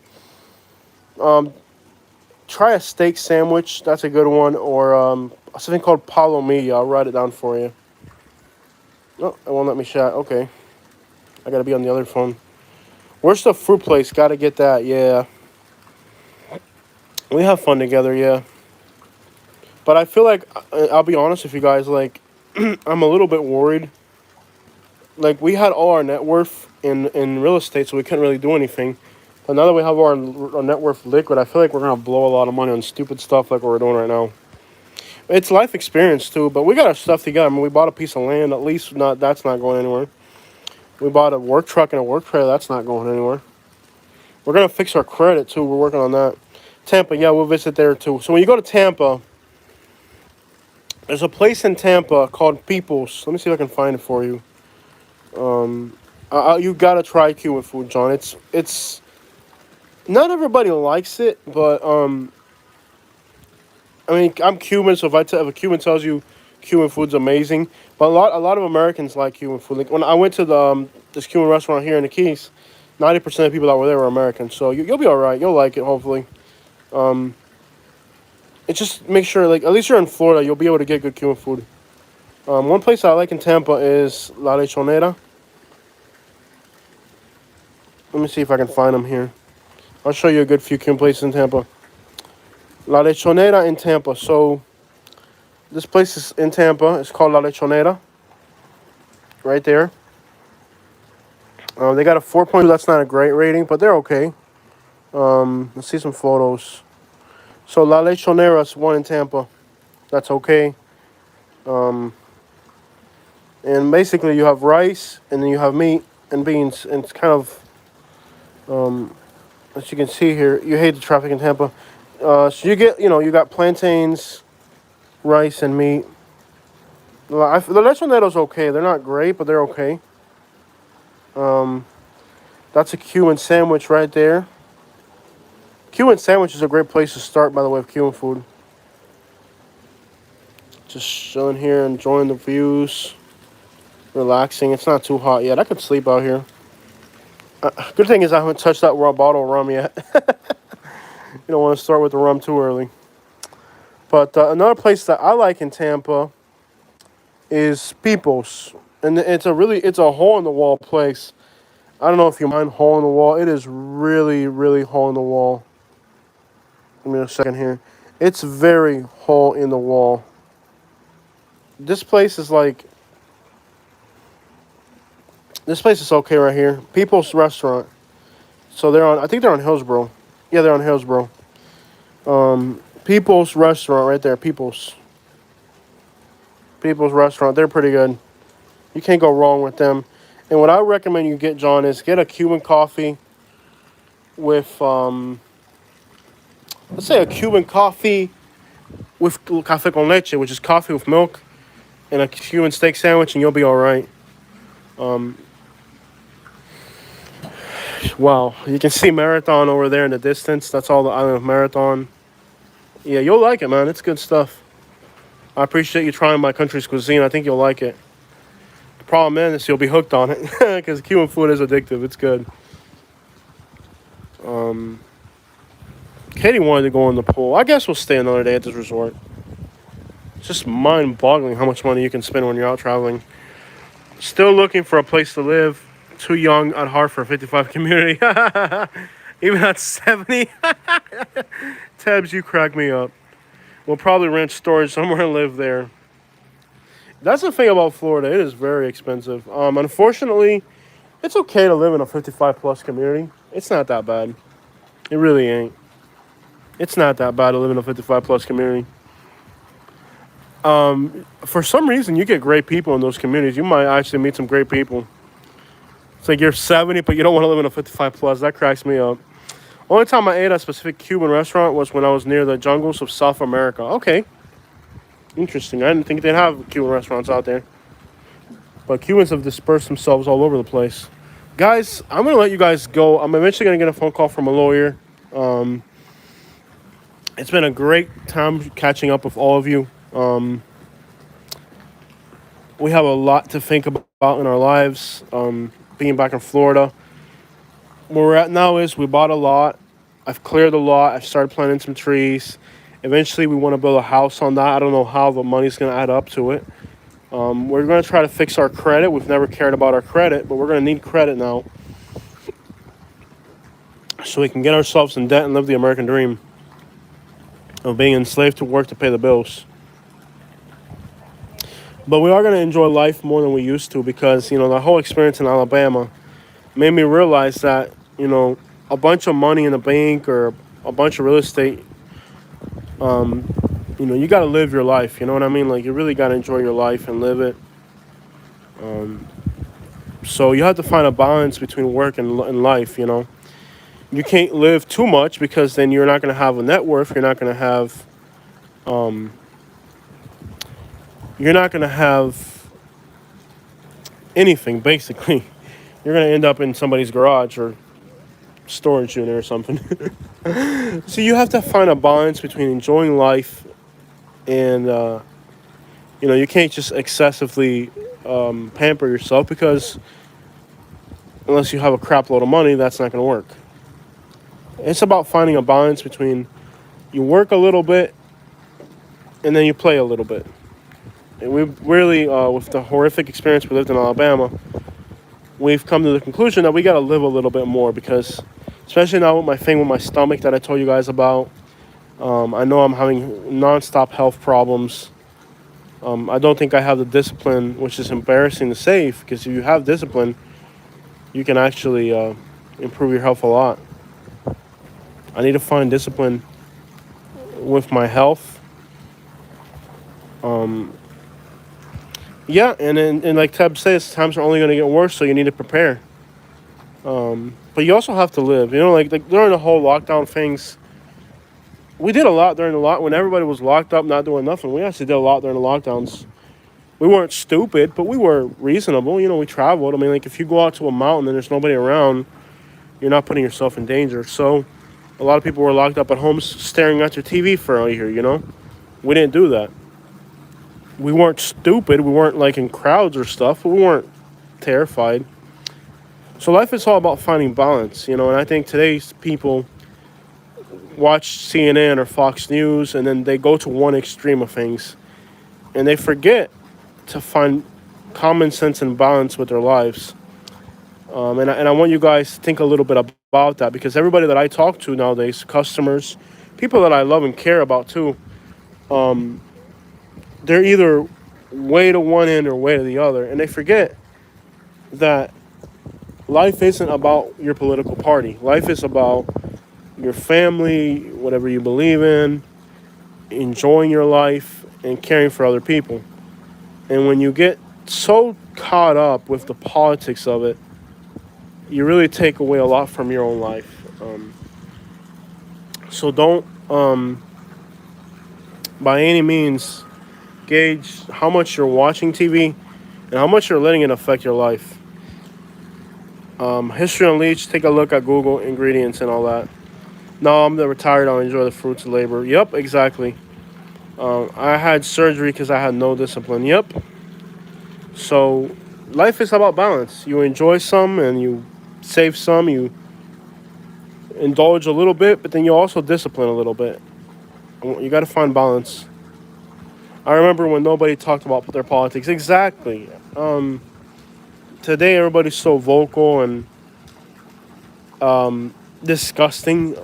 Try a steak sandwich. That's a good one. Or something called palomilla. I'll write it down for you. Oh, it won't let me chat. Okay. I got to be on the other phone. Where's the fruit place? Got to get that, yeah. We have fun together, yeah. But I feel like, I'll be honest with you guys, like, I'm a little bit worried. Like, we had all our net worth in real estate, so we couldn't really do anything. But now that we have our net worth liquid, I feel like we're going to blow a lot of money on stupid stuff like what we're doing right now. It's life experience, too, but we got our stuff together. I mean, we bought a piece of land. At least that's not going anywhere. We bought a work truck and a work trailer. That's not going anywhere. We're going to fix our credit, too. We're working on that. Tampa, yeah, we'll visit there, too. So when you go to Tampa, there's a place in Tampa called People's. Let me see if I can find it for you. You gotta try Cuban food, John. It's not everybody likes it, but I mean, I'm Cuban, so if a Cuban tells you Cuban food's amazing, but a lot of Americans like Cuban food. Like when I went to the this Cuban restaurant here in the Keys, 90% of people that were there were American. So you'll be all right. You'll like it, hopefully. It just make sure, like, at least you're in Florida, you'll be able to get good Cuban food. One place I like in Tampa is La Lechonera. Let me see if I can find them here. I'll show you a good few Cuban places in Tampa. La Lechonera in Tampa. So this place is in Tampa. It's called La Lechonera. Right there. They got a 4.2. That's not a great rating, but they're okay. Let's see some photos. So La Lechonera is one in Tampa. That's okay. And basically you have rice, and then you have meat and beans, and it's kind of, as you can see here, you hate the traffic in Tampa. So you get, you got plantains, rice, and meat. The lechonero's okay. They're not great, but they're okay. That's a Cuban sandwich right there. Cuban sandwich is a great place to start, by the way, with Cuban food. Just chilling here, enjoying the views, relaxing. It's not too hot yet. I could sleep out here. Good thing is I haven't touched that raw bottle of rum yet. You don't want to start with the rum too early. But another place that I like in Tampa is People's. And it's a hole-in-the-wall place. I don't know if you mind hole-in-the-wall. It is really, really hole-in-the-wall. Give me a second here. It's very hole-in-the-wall. This place is okay right here. People's Restaurant. So I think they're on Hillsborough. Yeah, they're on Hillsborough. People's Restaurant right there. People's Restaurant. They're pretty good. You can't go wrong with them. And what I recommend you get, John, is get a Cuban coffee with, let's say a Cuban coffee with café con leche, which is coffee with milk, and a Cuban steak sandwich, and you'll be all right. Wow, you can see Marathon over there in the distance. That's all the island of Marathon. Yeah, you'll like it, man. It's good stuff. I appreciate you trying my country's cuisine. I think you'll like it. The problem is you'll be hooked on it because Cuban food is addictive. It's good. Katie wanted to go in the pool. I guess we'll stay another day at this resort. It's just mind-boggling how much money you can spend when you're out traveling. Still looking for a place to live. Too young at heart for a 55 community. Even at 70. Tabs, you crack me up. We'll probably rent storage somewhere and live there. That's the thing about Florida. It is very expensive. Unfortunately, it's okay to live in a 55-plus community. It's not that bad. It really ain't. It's not that bad to live in a 55-plus community. For some reason, you get great people in those communities. You might actually meet some great people. It's like you're 70, but you don't want to live in a 55-plus. That cracks me up. Only time I ate at a specific Cuban restaurant was when I was near the jungles of South America. Okay. Interesting. I didn't think they'd have Cuban restaurants out there. But Cubans have dispersed themselves all over the place. Guys, I'm going to let you guys go. I'm eventually going to get a phone call from a lawyer. It's been a great time catching up with all of you. We have a lot to think about in our lives. Being back in Florida. Where we're at now is we bought a lot. I've cleared the lot. I've started planting some trees. Eventually, we want to build a house on that. I don't know how the money's going to add up to it. We're going to try to fix our credit. We've never cared about our credit, but we're going to need credit now. So we can get ourselves in debt and live the American dream of being enslaved to work to pay the bills. But we are going to enjoy life more than we used to because, the whole experience in Alabama made me realize that, a bunch of money in the bank or a bunch of real estate, you got to live your life. You know what I mean? Like, you really got to enjoy your life and live it. So you have to find a balance between work and life, You can't live too much because then you're not going to have a net worth. You're not going to have anything, basically. you're gonna end up in somebody's garage or storage unit or something. So you have to find a balance between enjoying life and you can't just excessively pamper yourself because unless you have a crap load of money, that's not going to work. It's about finding a balance between you work a little bit and then you play a little bit. And we really, with the horrific experience we lived in Alabama, we've come to the conclusion that we got to live a little bit more because, especially now with my thing with my stomach that I told you guys about, I know I'm having nonstop health problems. I don't think I have the discipline, which is embarrassing to say, because if you have discipline, you can actually improve your health a lot. I need to find discipline with my health. Yeah, and like Teb says, times are only going to get worse, so you need to prepare. But you also have to live. Like during the whole lockdown things, we did a lot during the when everybody was locked up, not doing nothing. We actually did a lot during the lockdowns. We weren't stupid, but we were reasonable. We traveled. I mean, like if you go out to a mountain and there's nobody around, you're not putting yourself in danger. So a lot of people were locked up at home staring at their TV for a year. We didn't do that. We weren't stupid. We weren't like in crowds or stuff, but we weren't terrified. So life is all about finding balance, and I think today's people watch CNN or Fox News and then they go to one extreme of things and they forget to find common sense and balance with their lives. And I want you guys to think a little bit about that because everybody that I talk to nowadays, customers, people that I love and care about too, they're either way to one end or way to the other. And they forget that life isn't about your political party. Life is about your family, whatever you believe in, enjoying your life, and caring for other people. And when you get so caught up with the politics of it, you really take away a lot from your own life. So don't, by any means, gauge how much you're watching TV and how much you're letting it affect your life. History Unleashed, take a look at Google ingredients and all that. No, I'm retired. I'll enjoy the fruits of labor. Yep, exactly. I had surgery because I had no discipline. Yep. So life is about balance. You enjoy some and you save some. You indulge a little bit, but then you also discipline a little bit. You got to find balance. I remember when nobody talked about their politics. Exactly. Today, everybody's so vocal and disgusting.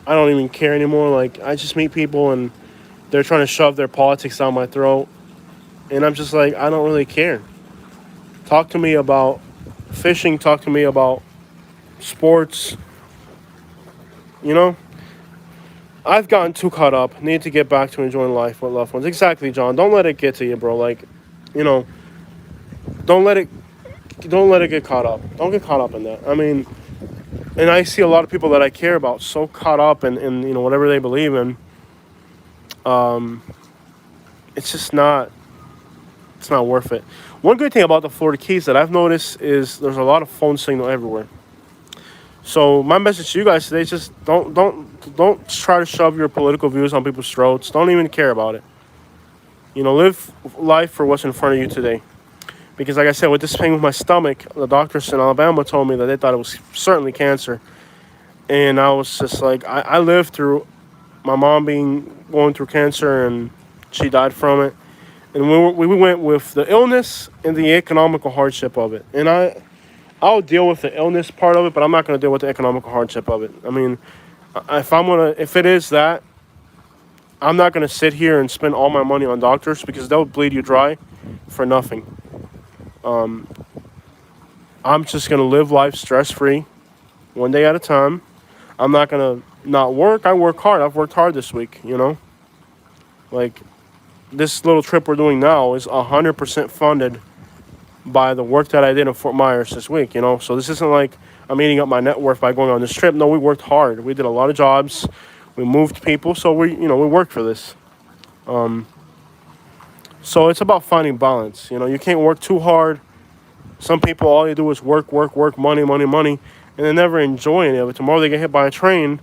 I don't even care anymore. Like, I just meet people and they're trying to shove their politics down my throat. And I'm just like, I don't really care. Talk to me about fishing. Talk to me about sports. I've gotten too caught up. Need to get back to enjoying life with loved ones. Exactly, John. Don't let it get to you, bro. Like, don't let it get caught up. Don't get caught up in that. I mean, and I see a lot of people that I care about so caught up in whatever they believe in. It's just not. It's not worth it. One good thing about the Florida Keys that I've noticed is there's a lot of phone signal everywhere. So my message to you guys today is just don't try to shove your political views on people's throats. Don't even care about it. Live life for what's in front of you today. Because like I said, with this pain with my stomach, the doctors in Alabama told me that they thought it was certainly cancer. And I was just like, I lived through my mom going through cancer and she died from it. And we went with the illness and the economical hardship of it. And I'll deal with the illness part of it, but I'm not going to deal with the economical hardship of it. I mean, if it is that, I'm not going to sit here and spend all my money on doctors because they'll bleed you dry for nothing. I'm just going to live life stress-free, one day at a time. I'm not going to not work. I work hard. I've worked hard this week, Like, this little trip we're doing now is 100% funded by the work that I did in Fort Myers this week, So this isn't like I'm eating up my net worth by going on this trip. No, we worked hard. We did a lot of jobs. We moved people, so we worked for this. So it's about finding balance. You can't work too hard Some people, all they do is work, work, work, money, money, money, and they never enjoy any of it. Tomorrow they get hit by a train,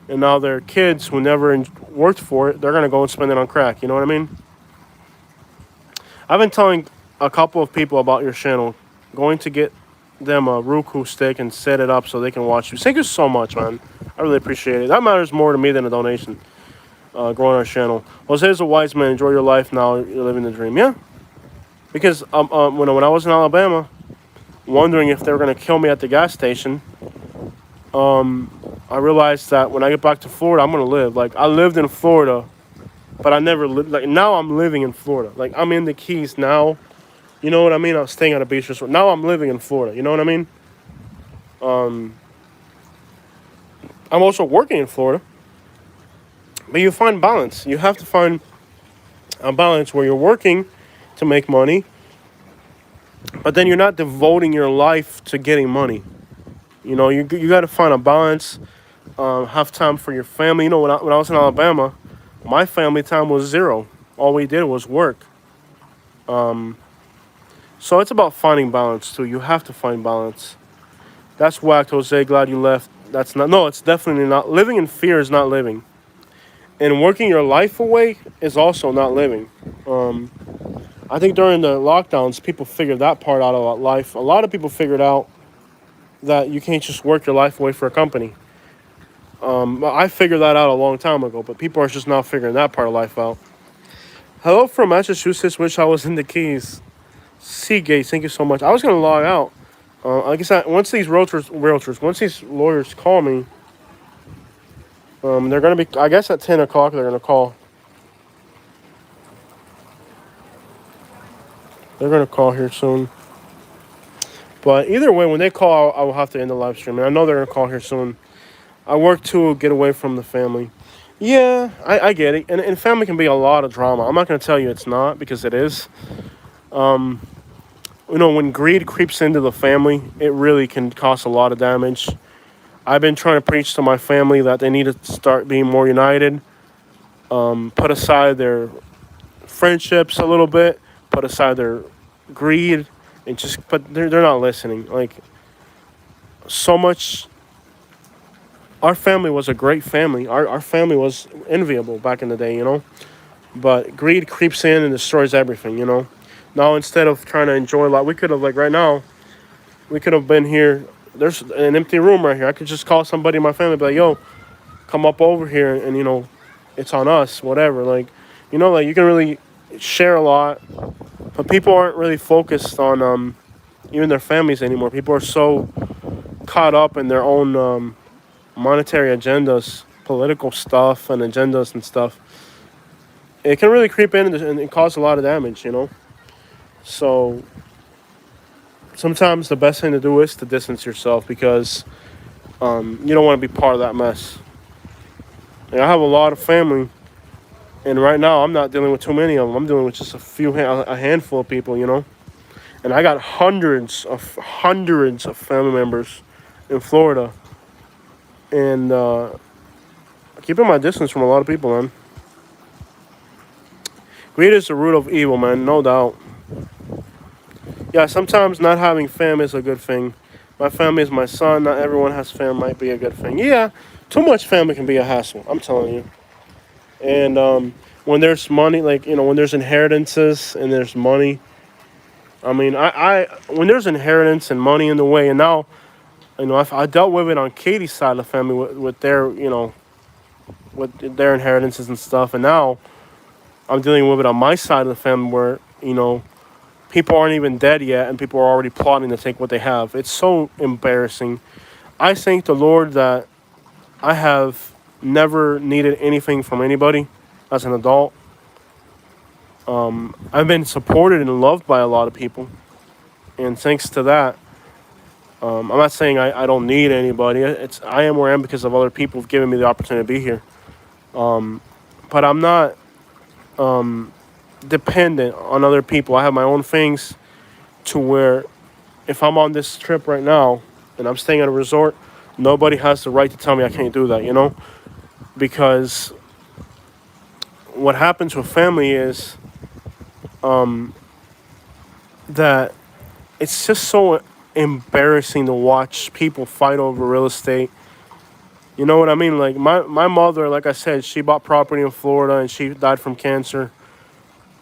and now their kids who never worked for it, they're gonna go and spend it on crack. You know what I mean? I've been telling a couple of people about your channel, going to get them a Roku stick and set it up so they can watch you. Thank you so much, man. I really appreciate it. That matters more to me than a donation. Growing our channel. Jose's a wise man. Enjoy your life now. You're living the dream. Yeah. Because when I was in Alabama, wondering if they were gonna kill me at the gas station, I realized that when I get back to Florida, I'm gonna live. Like I lived in Florida, but I never lived. Like now I'm living in Florida. Like I'm in the Keys now. You know what I mean? I was staying at a beach resort. Now I'm living in Florida. You know what I mean? I'm also working in Florida. But you find balance. You have to find a balance where you're working to make money, but then you're not devoting your life to getting money. You know, you got to find a balance. Have time for your family. You know, when I was in Alabama, my family time was zero. All we did was work. So it's about finding balance too. You have to find balance. That's whacked, Jose. Glad you left. That's not. No, it's definitely not. Living in fear is not living. And working your life away is also not living. I think during the lockdowns, people figured that part out about life. A lot of people figured out that you can't just work your life away for a company. I figured that out a long time ago, but people are just now figuring that part of life out. Hello from Massachusetts. Wish I was in the Keys. Seagate, thank you so much. I was gonna log out. Like I said, once these once these lawyers call me, they're gonna be. I guess at 10 o'clock they're gonna call. They're gonna call here soon. But either way, when they call, I will have to end the live stream. And I know they're gonna call here soon. I work to get away from the family. Yeah, I get it. And family can be a lot of drama. I'm not gonna tell you it's not, because it is. You know, when greed creeps into the family, it really can cause a lot of damage. I've been trying to preach to my family that they need to start being more united. Put aside their friendships a little bit. Put aside their greed. And just, but they're not listening. Like, so much. Our family was a great family. Our family was enviable back in the day, you know. But greed creeps in and destroys everything, you know. Now, instead of trying to enjoy life, we could have, like right now, we could have been here. There's an empty room right here. I could just call somebody in my family, be like, yo, come up over here, and, you know, it's on us, whatever. Like, you know, like you can really share a lot, but people aren't really focused on even their families anymore. People are so caught up in their own monetary agendas, political stuff and agendas and stuff. It can really creep in and cause a lot of damage, you know. So sometimes the best thing to do is to distance yourself, because you don't want to be part of that mess. And I have a lot of family, and right now I'm not dealing with too many of them. I'm dealing with just a handful of people, you know. And I got hundreds of family members in Florida, and keeping my distance from a lot of people, man. Greed is the root of evil, man, no doubt. Yeah, sometimes not having fam is a good thing. My family is my son. Not everyone has fam might be a good thing. Yeah, too much family can be a hassle, I'm telling you. And when there's money, like, you know, when there's inheritances and there's money. I mean, I when there's inheritance and money in the way, and now, you know, I dealt with it on Katie's side of the family with their, you know, with their inheritances and stuff. And now I'm dealing with it on my side of the family where, you know, people aren't even dead yet, and people are already plotting to take what they have. It's so embarrassing. I thank the Lord that I have never needed anything from anybody as an adult. I've been supported and loved by a lot of people. And thanks to that, I'm not saying I don't need anybody. I am where I am because of other people who've given me the opportunity to be here. But I'm not dependent on other people. I have my own things to where if I'm on this trip right now and I'm staying at a resort, nobody has the right to tell me I can't do that, you know? Because what happens with family is that it's just so embarrassing to watch people fight over real estate. You know what I mean? Like my mother, like I said, she bought property in Florida and she died from cancer.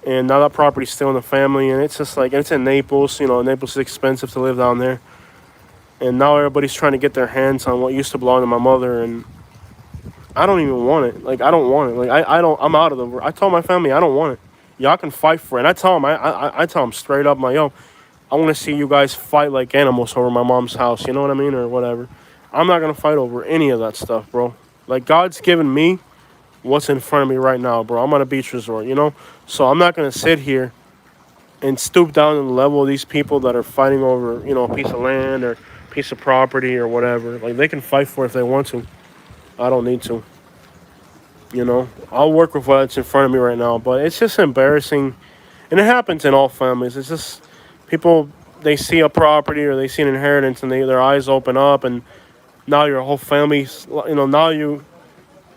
And now that property's still in the family, and it's just like, it's in Naples. You know, Naples is expensive to live down there. And now everybody's trying to get their hands on what used to belong to my mother, and I don't even want it. Like, I don't want it. Like, I don't, I'm out of the, I told my family, I don't want it. Y'all can fight for it. And I tell them, I tell them straight up, yo, I want to see you guys fight like animals over my mom's house, you know what I mean, or whatever. I'm not going to fight over any of that stuff, bro. Like, God's given me what's in front of me right now, bro. I'm on a beach resort, you know? So I'm not going to sit here and stoop down to the level of these people that are fighting over, you know, a piece of land or a piece of property or whatever. Like, they can fight for it if they want to. I don't need to. You know, I'll work with what's in front of me right now, but it's just embarrassing. And it happens in all families. It's just people, they see a property or they see an inheritance and their eyes open up, and now your whole family's, you know, now you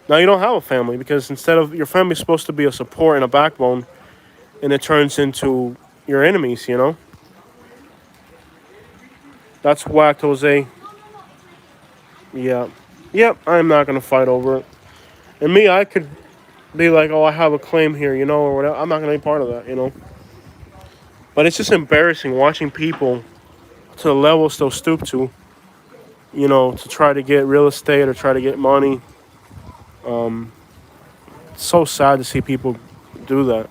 don't have a family, because instead of, your family's supposed to be a support and a backbone, and it turns into your enemies, you know? That's whacked, Jose. Yeah. Yep, I'm not going to fight over it. And me, I could be like, oh, I have a claim here, you know, or whatever. I'm not going to be part of that, you know? But it's just embarrassing watching people to the levels they'll stoop to, you know, to try to get real estate or try to get money. It's so sad to see people do that.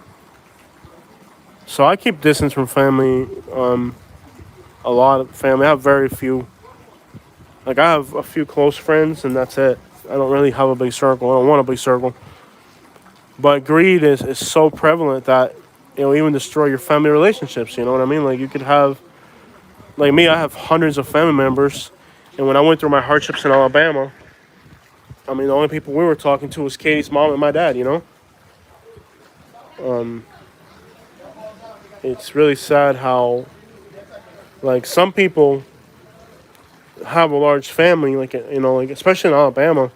So I keep distance from family, a lot of family. I have very few. Like, I have a few close friends, and that's it. I don't really have a big circle. I don't want a big circle. But greed is so prevalent that it'll even destroy your family relationships. You know what I mean? Like, you could have, like me, I have hundreds of family members. And when I went through my hardships in Alabama, I mean, the only people we were talking to was Katie's mom and my dad, you know? It's really sad how, like, some people have a large family, like, you know, like, especially in Alabama,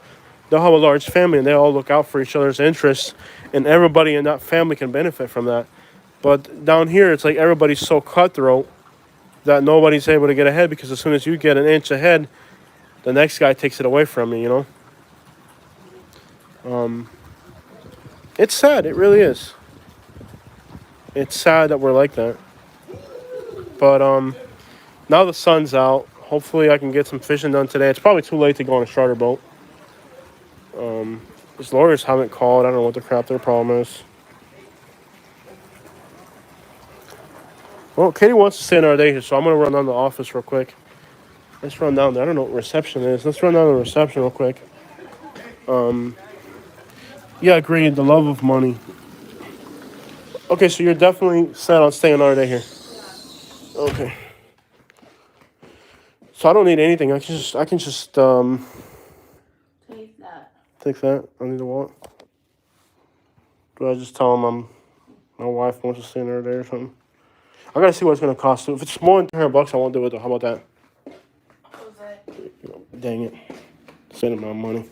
they'll have a large family and they all look out for each other's interests, and everybody in that family can benefit from that. But down here, it's like everybody's so cutthroat that nobody's able to get ahead, because as soon as you get an inch ahead, the next guy takes it away from you, you know? It's sad. It really is. It's sad that we're like that. But now the sun's out. Hopefully I can get some fishing done today. It's probably too late to go on a charter boat. His lawyers haven't called. I don't know what the crap their problem is. Well, Katie wants to stay another day here, so I'm going to run down to the office real quick. Let's run down there. I don't know what reception is. Let's run down to the reception real quick. Yeah, agreed. The love of money. Okay, so you're definitely set on staying another day here. Okay. So I don't need anything. I can just Take that. take that. I need a wallet. Do I just tell him my wife wants to stay another day or something? I gotta see what it's gonna cost. If it's more than $300, I won't do it though. How about that? Jose. Dang it. Spending my money.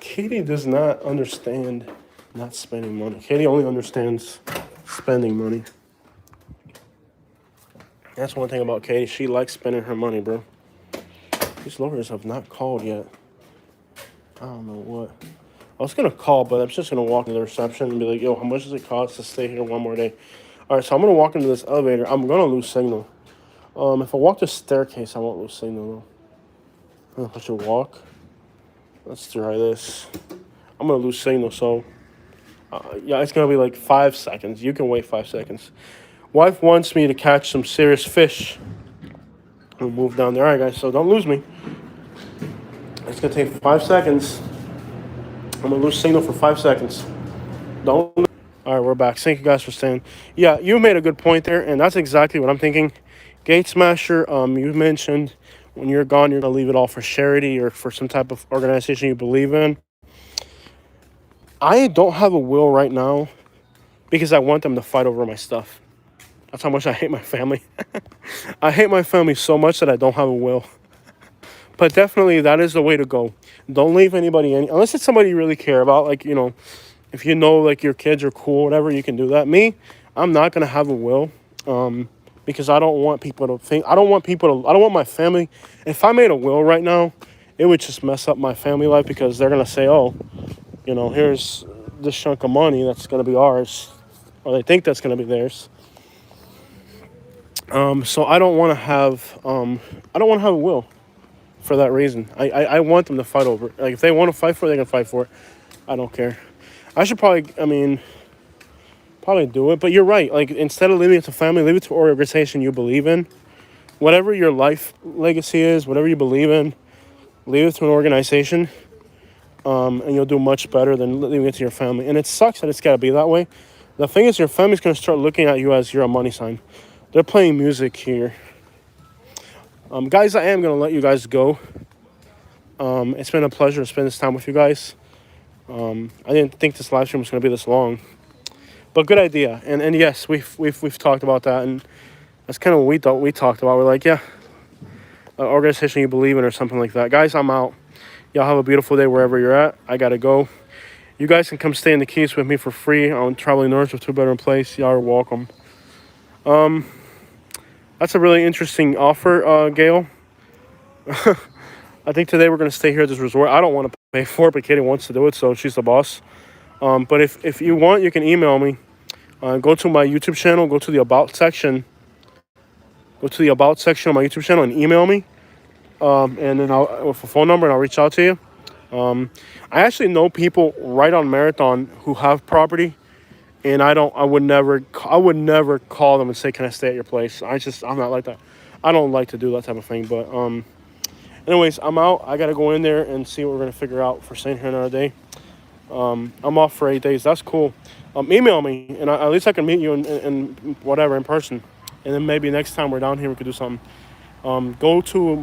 Katie does not understand not spending money. Katie only understands spending money. That's one thing about Katie. She likes spending her money, bro. These lawyers have not called yet. I don't know what. I was going to call, but I'm just going to walk into the reception and be like, yo, how much does it cost to stay here one more day? All right, so I'm going to walk into this elevator. I'm going to lose signal. If I walk the staircase, I won't lose signal, though. I should walk. Let's try this. I'm going to lose signal, so... yeah, it's going to be like 5 seconds. You can wait 5 seconds. Wife wants me to catch some serious fish. We'll move down there. All right, guys, so don't lose me. It's going to take 5 seconds. I'm going to lose signal for 5 seconds. Don't. All right, we're back. Thank you guys for staying. Yeah, you made a good point there, and that's exactly what I'm thinking. Gate Smasher, you mentioned when you're gone, you're going to leave it all for charity or for some type of organization you believe in. I don't have a will right now because I want them to fight over my stuff. That's how much I hate my family. I hate my family so much that I don't have a will. But definitely that is the way to go. Don't leave anybody unless it's somebody you really care about. Like, you know, if you know like your kids are cool, whatever, you can do that. Me, I'm not going to have a will because I don't want people to think. I don't want my family. If I made a will right now, it would just mess up my family life because they're gonna say, oh, here's this chunk of money that's gonna be ours, or they think that's gonna be theirs. So I don't want to have a will for that reason. I want them to fight over it. Like if they want to fight for it, they can fight for it. I don't care. I should probably do it. But you're right. Like instead of leaving it to family, leave it to an organization you believe in. Whatever your life legacy is, whatever you believe in, leave it to an organization. And you'll do much better than leaving it to your family. And it sucks that it's got to be that way. The thing is, your family's going to start looking at you as you're a money sign. They're playing music here. Guys, I am going to let you guys go. It's been a pleasure to spend this time with you guys. I didn't think this live stream was going to be this long. But good idea. And yes, we've talked about that. And that's kind of what we talked about. We're like, yeah, an organization you believe in or something like that. Guys, I'm out. Y'all have a beautiful day wherever you're at. I got to go. You guys can come stay in the Keys with me for free on Traveling North, a 2-bedroom place. Y'all are welcome. That's a really interesting offer, Gail. I think today we're going to stay here at this resort. I don't want to pay for it, but Katie wants to do it, so she's the boss. But if you want, you can email me. Go to my YouTube channel. Go to the About section. Go to the About section on my YouTube channel and email me. And then with a phone number, and I'll reach out to you. I actually know people right on Marathon who have property. And I would never call them and say, can I stay at your place? I'm not like that. I don't like to do that type of thing. But anyways, I'm out. I got to go in there and see what we're going to figure out for staying here another day. I'm off for 8 days. That's cool. Email me, and at least I can meet you in whatever, in person. And then maybe next time we're down here, we could do something. Go to